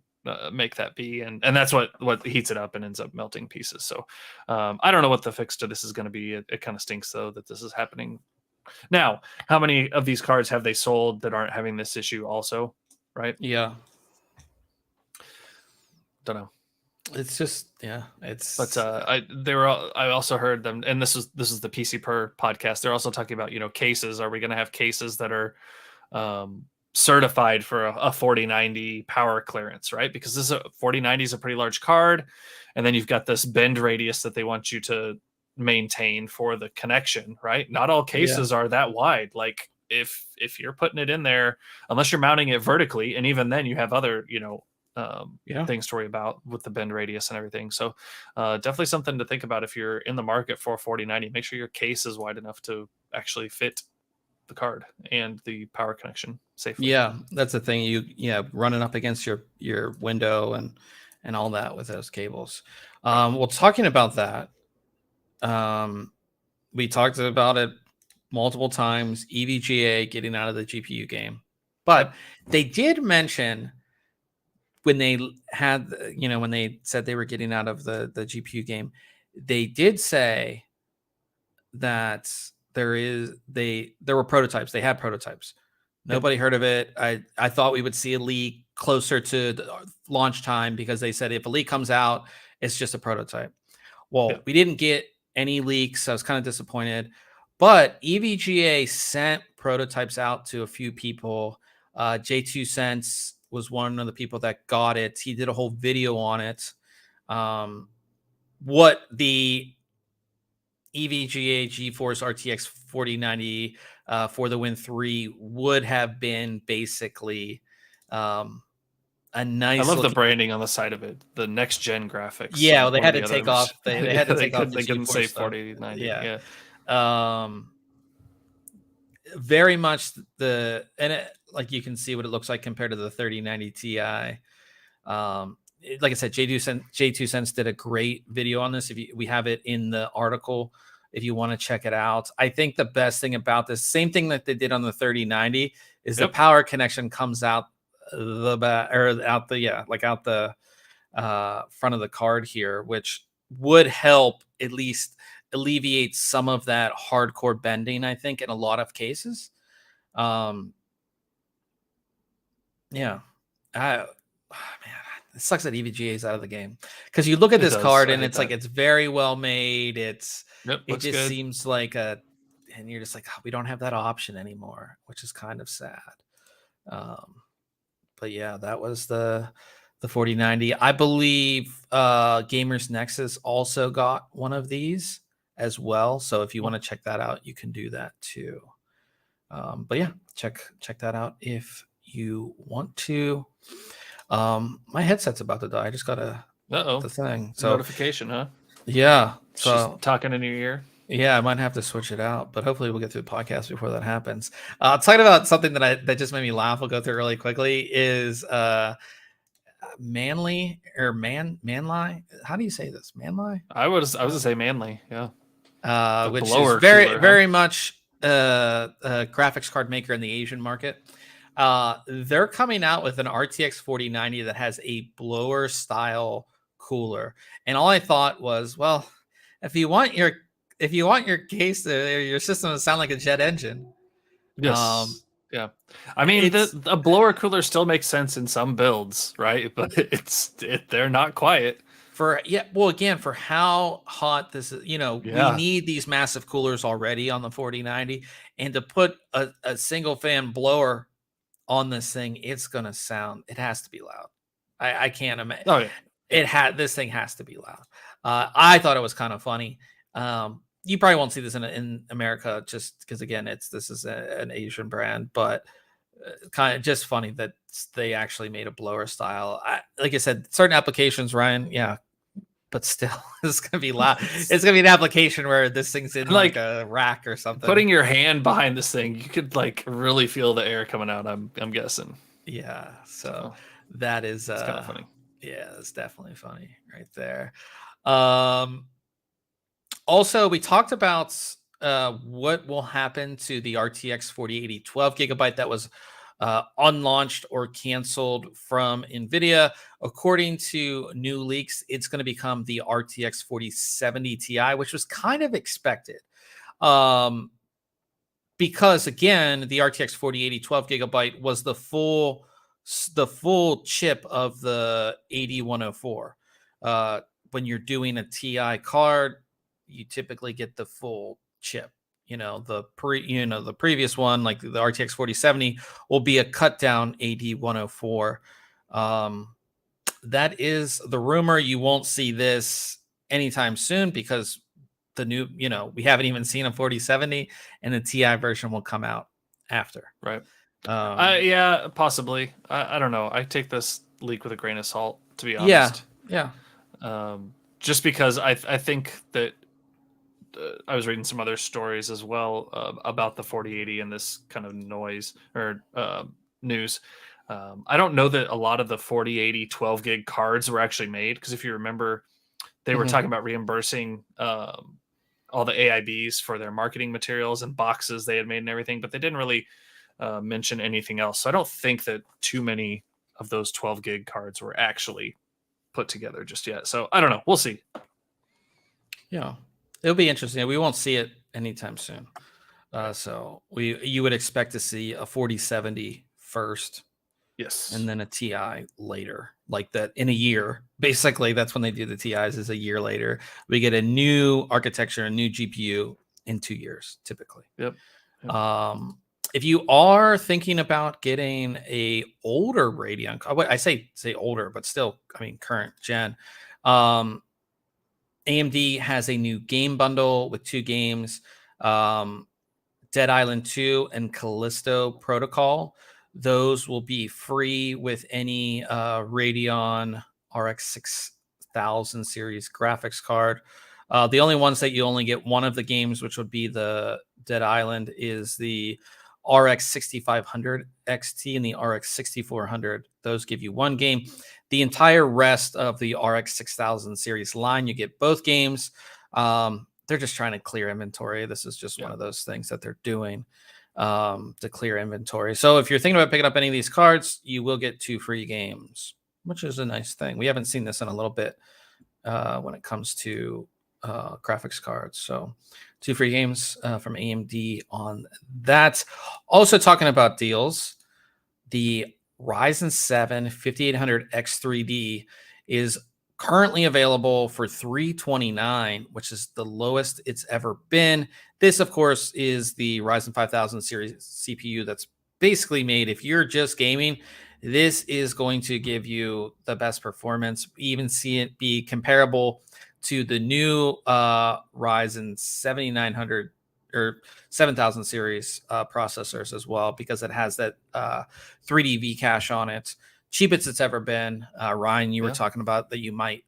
make that be, and that's what heats it up and ends up melting pieces. So I don't know what the fix to this is going to be. It kind of stinks though that this is happening. Now, how many of these cards have they sold that aren't having this issue also? Right? Yeah. Don't know. It's just it's. But I also heard them, and this is the PC Per podcast. They're also talking about cases. Are we going to have cases that are certified for a 4090 power clearance, right? Because this 4090 is a pretty large card, and then you've got this bend radius that they want you to maintain for the connection, right? Not all cases are that wide. Like if you're putting it in there, unless you're mounting it vertically, and even then you have other things to worry about with the bend radius and everything. So definitely something to think about if you're in the market for a 4090. Make sure your case is wide enough to actually fit the card and the power connection safely. Yeah, that's the thing. Running up against your window and all that with those cables. Well, talking about that, We talked about it multiple times. EVGA getting out of the GPU game, but they did mention when they had, when they said they were getting out of the GPU game, they did say that there were prototypes. They had prototypes. Nobody heard of it. I thought we would see a leak closer to the launch time because they said if a leak comes out, it's just a prototype. Well, we didn't get any leaks. I was kind of disappointed. But EVGA sent prototypes out to a few people. J2 Sense was one of the people that got it. He did a whole video on it. What the EVGA GeForce RTX 4090 for the Win 3 would have been basically a nice. I love the branding on the side of it. The next gen graphics. Yeah, well, they had to take off. They had to take off. They couldn't say 4090. Yeah. Very much like you can see what it looks like compared to the 3090 Ti. Like I said, J2 Sense did a great video on this. We have it in the article if you want to check it out. I think the best thing about this, same thing that they did on the 3090, is the power connection comes out the front of the card here, which would help at least alleviate some of that hardcore bending, I think, in a lot of cases. It sucks that EVGA is out of the game because you look at this card and it's like it's very well made. It just seems like and you're just like, we don't have that option anymore, which is kind of sad. But yeah, that was the 4090. I believe Gamers Nexus also got one of these as well. So if you want to check that out, you can do that too. But yeah, check that out if you want to. My headset's about to die. I just got the thing. So notification, huh? Yeah. It's just talking in your ear. Yeah, I might have to switch it out, but hopefully we'll get through the podcast before that happens. Talking about something that just made me laugh. We'll go through really quickly. Is Manly or Manly? How do you say this? Manly? I was gonna say Manly. Yeah. Which is very much a graphics card maker in the Asian market. They're coming out with an RTX 4090 that has a blower style cooler, and all I thought was, well, if you want your case, your system to sound like a jet engine. Yes. Yeah. I mean, the blower cooler still makes sense in some builds, right? But they're not quiet. For how hot this is, we need these massive coolers already on the 4090, and to put a single fan blower on this thing, it has to be loud. I can't imagine. Oh yeah. This thing has to be loud. I thought it was kind of funny. You probably won't see this in America just because, again, this is an Asian brand, but kind of just funny that they actually made a blower style. Like I said, certain applications, Ryan, yeah, but still, it's going to be loud. It's going to be an application where this thing's in like a rack or something. Putting your hand behind this thing, you could like really feel the air coming out. I'm guessing. Yeah, so that is it's kind of funny. Yeah, it's definitely funny right there. Also, we talked about what will happen to the RTX 4080 12 gigabyte that was unlaunched or canceled from NVIDIA. According to new leaks, it's going to become the RTX 4070 Ti, which was kind of expected. Because, again, the RTX 4080 12 gigabyte was the full chip of the 8104. When you're doing a Ti card, you typically get the full chip. The previous one, like the RTX 4070, will be a cut down 8104. That is the rumor. You won't see this anytime soon because the new, we haven't even seen a 4070, and the Ti version will come out after. Right. Yeah, possibly. I don't know. I take this leak with a grain of salt, to be honest. Yeah. Just because I think that I was reading some other stories as well about the 4080 and this kind of noise or news. I don't know that a lot of the 4080 12 gig cards were actually made, because if you remember, they were talking about reimbursing all the AIBs for their marketing materials and boxes they had made and everything, but they didn't really mention anything else. So I don't think that too many of those 12 gig cards were actually put together just yet. So I don't know. We'll see. Yeah, it'll be interesting. We won't see it anytime soon. So you would expect to see a 4070 first. Yes. And then a TI later, like that in a year. Basically, that's when they do the TIs, is a year later. We get a new architecture, a new GPU in 2 years, typically. Yep. If you are thinking about getting a older Radeon, I say older, but still, I mean, current gen, AMD has a new game bundle with 2 games, Dead Island 2 and Callisto Protocol. Those will be free with any Radeon RX 6000 series graphics card. The only ones that you only get one of the games, which would be the Dead Island, is the RX 6500 XT and the RX 6400. Those give you one game. The entire rest of the RX 6000 series line, you get both games. They're just trying to clear inventory. This is just one of those things that they're doing to clear inventory. So if you're thinking about picking up any of these cards, you will get 2 free games, which is a nice thing. We haven't seen this in a little bit when it comes to graphics cards. So 2 free games from AMD on that. Also talking about deals, the Ryzen 7 5800 X3D is currently available for $329, which is the lowest it's ever been. This, of course, is the Ryzen 5000 series CPU that's basically made, if you're just gaming, this is going to give you the best performance. We even see it be comparable to the new Ryzen 7900 or 7000 series processors as well, because it has that 3D V cache on it. Cheapest it's ever been. Ryan, you were talking about that you might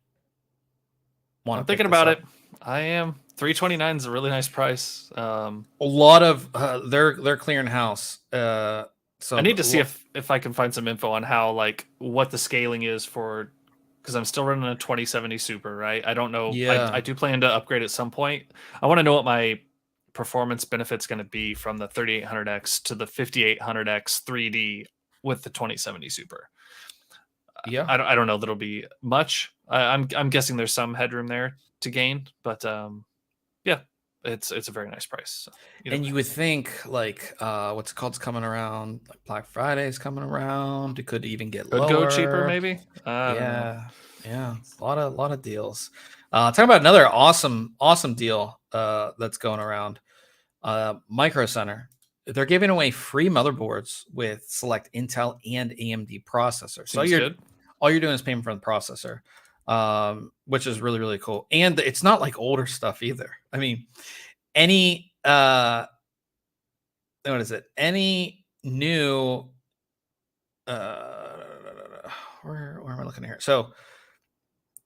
want to. I'm thinking about it. I am. $329 is a really nice price. A lot of they're clearing house. So I need to see if I can find some info on how, like, what the scaling is for, because I'm still running a 2070 Super, right? I don't know. Yeah. I do plan to upgrade at some point. I want to know what my performance benefit's going to be from the 3800X to the 5800X 3D with the 2070 Super. Yeah, I don't know that it'll be much. I'm guessing there's some headroom there to gain, but yeah, it's a very nice price. So, and you would think, like, what's it called, coming around, like Black Friday's coming around. It could even get lower. Go cheaper, maybe. I don't know. Yeah, a lot of deals. Talking about another awesome deal that's going around. Micro Center, they're giving away free motherboards with select Intel and AMD processors. So all you're doing is paying for the processor, which is really, really cool. And it's not like older stuff either. I mean, any what is it? Any new where am I looking here? So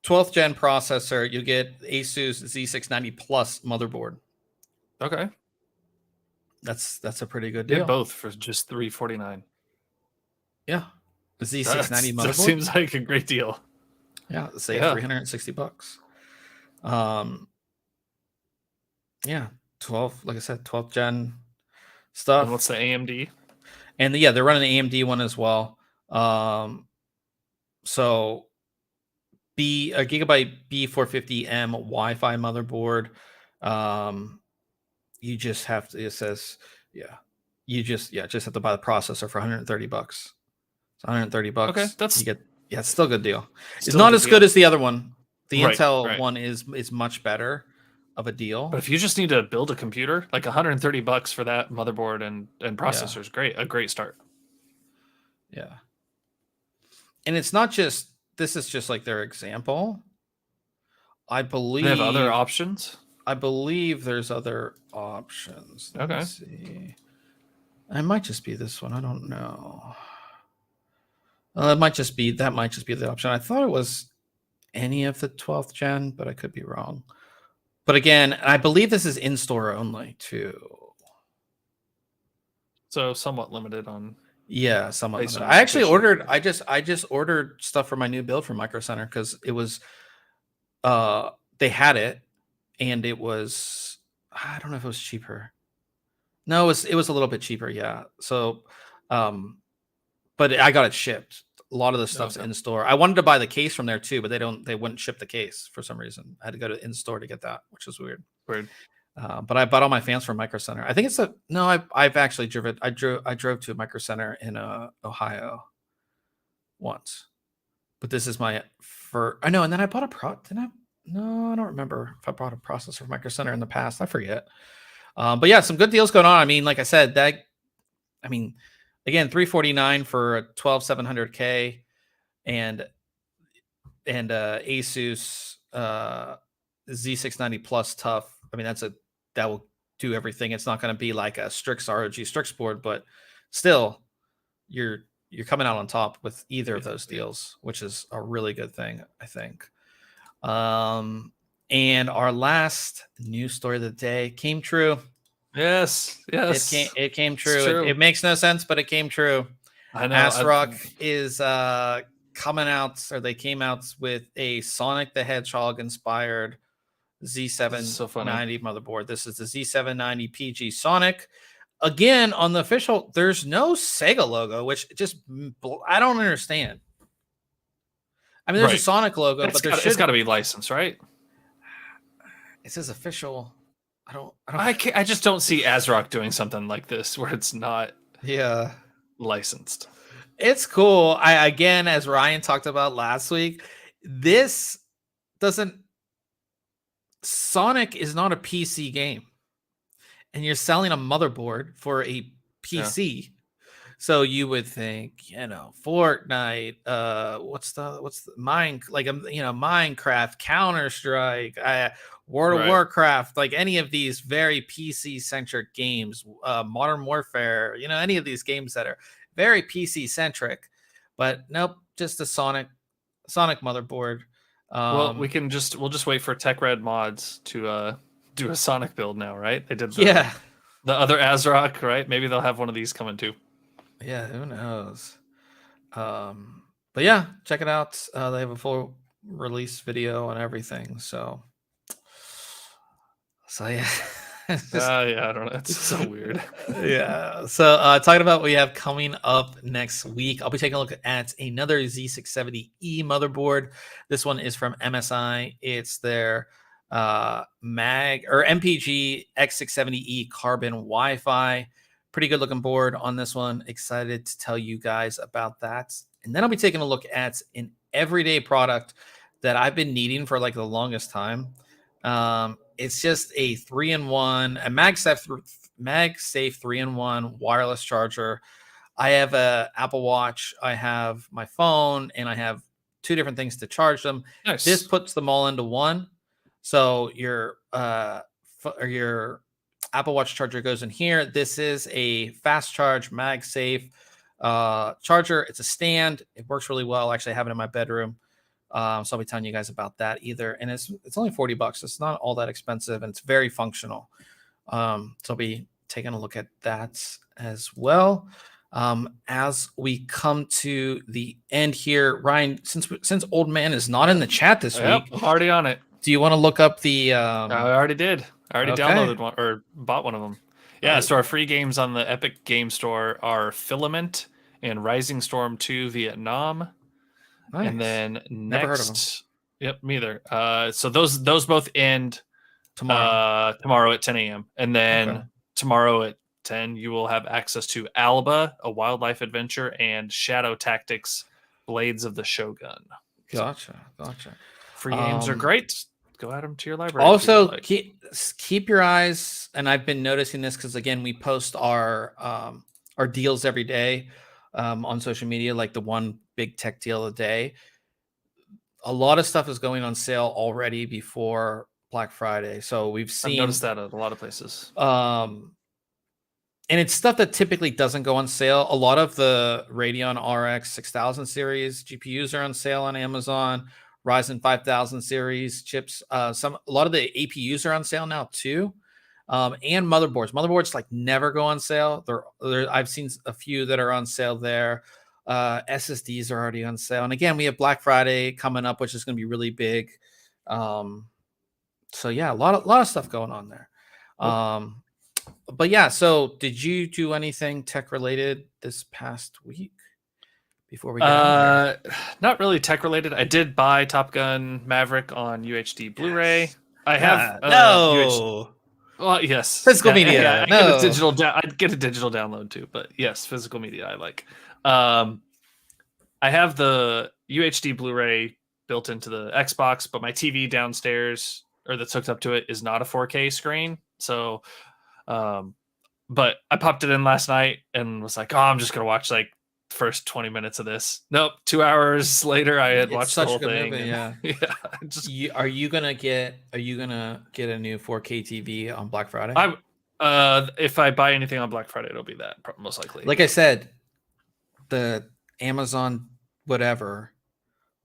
12th gen processor, you get Asus Z690 Plus motherboard. Okay. That's a pretty good deal. Get both for just $349. Yeah. The Z690 motherboard. That seems like a great deal. Yeah, save $360. Yeah, 12, like I said, 12th gen stuff. And what's the AMD? And they're running the AMD one as well. So a Gigabyte B450M Wi-Fi motherboard. You just have to, it says, just have to buy the processor for $130. It's $130. Okay, it's still a good deal. It's not as good as the other one. The Intel one is much better of a deal. But if you just need to build a computer, like $130 for that motherboard and processor is great. A great start. Yeah. And it's not just, this is just like their example. I believe they have other options. I believe there's other options. Let me see. It might just be this one. I don't know. That might just be the option. I thought it was any of the 12th gen, but I could be wrong. But again, I believe this is in-store only too. So somewhat limited on. Yeah, somewhat limited. I actually ordered. I just ordered stuff for my new build from Micro Center because it was. They had it, and it was I don't know if it was cheaper. No, it was a little bit cheaper, yeah. So, but I got it shipped. A lot of the stuff's Okay. in store. I wanted to buy the case from there too, but they wouldn't ship the case for some reason. I had to go to in store to get that, which is weird. Weird. But I bought all my fans from Micro Center. I think it's a no. I've actually driven. I drove to a Micro Center in Ohio once, but this is my I know. And then I bought a Did I? No, I don't remember if I bought a processor from Micro Center in the past. I forget. But yeah, some good deals going on. I mean, like I said, again, $349 for a 12700K and Asus Z690 Plus Tough. I mean, that will do everything. It's not going to be like a Strix ROG Strix board, but still, you're coming out on top with either of those deals, which is a really good thing, I think. And our last news story of the day came true. Yes. It came true. It makes no sense, but it came true. I know. ASRock is coming out, or they came out with a Sonic the Hedgehog inspired Z790 motherboard. This is the Z790 PG Sonic. Again, on the official, there's no Sega logo, which just I don't understand. I mean, there's a Sonic logo, but it's got to be licensed, right? It says official. I just don't see ASRock doing something like this where it's not licensed. It's cool. Again, as Ryan talked about last week, this doesn't. Sonic is not a PC game, and you're selling a motherboard for a PC. Yeah. So you would think, Fortnite, what's the Minecraft, Counter-Strike, World of Warcraft, like any of these very PC centric games, Modern Warfare, any of these games that are very PC centric, but nope, just a Sonic motherboard. Well, we'll just wait for TechRed Mods to do a Sonic build now, right? They did the other ASRock, right? Maybe they'll have one of these coming too. Yeah, who knows? But yeah, check it out. They have a full release video and everything. So yeah. I don't know. It's so weird. Yeah. So talking about what we have coming up next week, I'll be taking a look at another Z670E motherboard. This one is from MSI. It's their MPG X670E Carbon Wi-Fi. Pretty good looking board on this one. Excited to tell you guys about that. And then I'll be taking a look at an everyday product that I've been needing for like the longest time. It's just a 3-in-1, a MagSafe 3-in-1 wireless charger. I have a Apple Watch, I have my phone, and I have two different things to charge them. Nice. This puts them all into one. So your Apple Watch charger goes in here. This is a fast charge MagSafe charger. It's a stand. It works really well. Actually, I have it in my bedroom. So I'll be telling you guys about that either. And it's only $40. It's not all that expensive, and it's very functional. So I'll be taking a look at that as well. As we come to the end here, Ryan, since Old Man is not in the chat this week, I'm already on it. Do you want to look up the? I already did. I already downloaded one or bought one of them. Yeah. So our free games on the Epic Game Store are Filament and Rising Storm 2 Vietnam. Nice. And then next, never heard of them. Yep, me either. So those both end tomorrow at 10 a.m. And then tomorrow at 10, you will have access to Alba, a wildlife adventure, and Shadow Tactics, Blades of the Shogun. Gotcha. Free games are great. Go add them to your library. Also, keep your eyes, and I've been noticing this because again, we post our deals every day on social media, like the one big tech deal of the day. A lot of stuff is going on sale already before Black Friday. So I've noticed that at a lot of places. And it's stuff that typically doesn't go on sale. A lot of the Radeon RX 6000 series GPUs are on sale on Amazon. Ryzen 5000 series chips. A lot of the APUs are on sale now too. And motherboards like never go on sale. I've seen a few that are on sale there. SSDs are already on sale. And again, we have Black Friday coming up, which is going to be really big. So yeah, a lot of stuff going on there. But yeah, so did you do anything tech related this past week before we get out there? Not really tech related. I did buy Top Gun Maverick on UHD Blu-ray. Yes. I have no well, yes, physical media. Yeah, No, I'd get a digital download too, but yes, physical media I like. I have the UHD Blu-ray built into the Xbox, but my TV downstairs or that's hooked up to it is not a 4K screen. So, but I popped it in last night and was like, oh, I'm just gonna watch like the first 20 minutes of this. Nope, 2 hours later, I had watched the whole thing. Movie, yeah, are you gonna get a new 4K TV on Black Friday? If I buy anything on Black Friday, it'll be that most likely. Like I said, the Amazon whatever,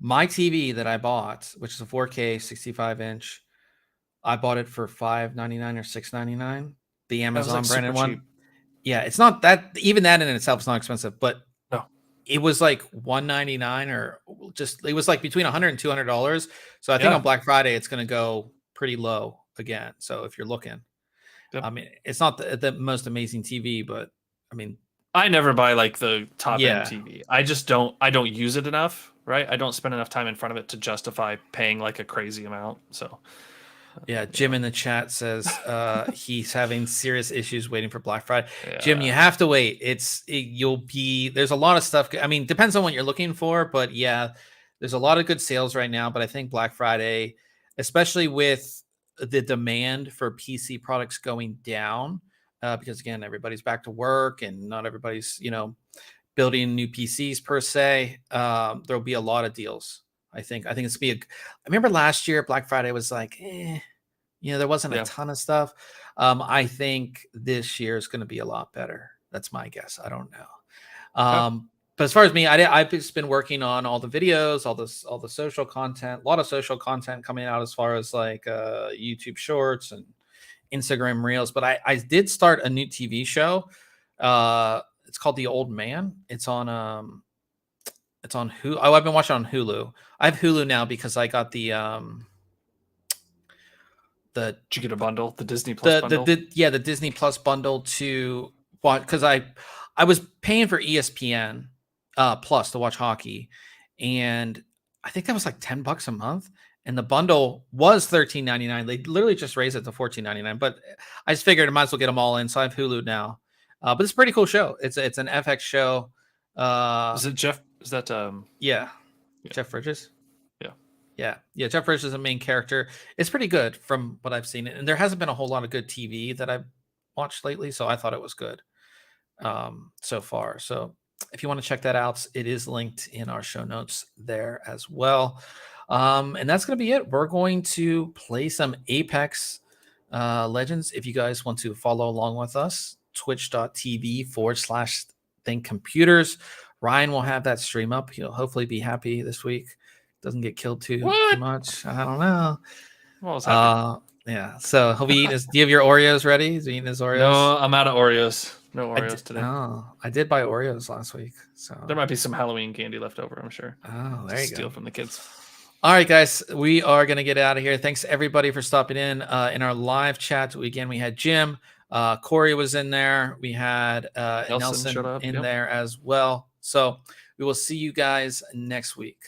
my TV that I bought, which is a 4K 65-inch, I bought it for $5.99 or $6.99. The Amazon branded one. Cheap. Yeah, it's not that, even that in itself is not expensive, but no, it was like $199 or just, it was like between $100 and $200. So I think on Black Friday it's going to go pretty low again. So if you're looking, I mean, it's not the most amazing TV, but I mean, I never buy like the top end TV. I don't use it enough, right? I don't spend enough time in front of it to justify paying like a crazy amount. So yeah, Jim in the chat says he's having serious issues waiting for Black Friday. Yeah. Jim, you have to wait. There's a lot of stuff. I mean, depends on what you're looking for, but yeah, there's a lot of good sales right now. But I think Black Friday, especially with the demand for PC products going down, because again, everybody's back to work and not everybody's, building new PCs per se. There'll be a lot of deals. I think it's I remember last year Black Friday was like, there wasn't a ton of stuff. I think this year is going to be a lot better. That's my guess. I don't know. But as far as me, I've just been working on all the videos, all the social content, a lot of social content coming out as far as like YouTube Shorts and Instagram Reels. But I did start a new TV show. It's called The Old Man. It's on Hulu. Oh, I've been watching on Hulu. I have Hulu now because I got the did you get a bundle? The Disney Plus bundle? The Disney Plus bundle to watch, because I was paying for ESPN Plus to watch hockey, and I think that was like $10 a month, and the bundle was $13.99. They literally just raised it to $14.99, but I just figured I might as well get them all in, so I have Hulu now. But it's a pretty cool show. It's an FX show. Is it Jeff? Is that Jeff Bridges? Yeah. Jeff Bridges is the main character. It's pretty good from what I've seen, and there hasn't been a whole lot of good TV that I've watched lately, so I thought it was good so far. So if you want to check that out, it is linked in our show notes there as well. And that's going to be it. We're going to play some Apex Legends. If you guys want to follow along with us, twitch.tv/ThinkComputers. Ryan will have that stream up. He'll hopefully be happy this week. Doesn't get killed too much. I don't know. Yeah. So he'll be eating his. Do you have your Oreos ready? Is he eating his Oreos? No, I'm out of Oreos. No Oreos today. Oh, I did buy Oreos last week. So there might be some Halloween candy left over, I'm sure. Oh, there you go. Steal from the kids. All right, guys, we are going to get out of here. Thanks everybody for stopping in our live chat. Again, we had Jim, Corey was in there. We had Nelson in there as well. So we will see you guys next week.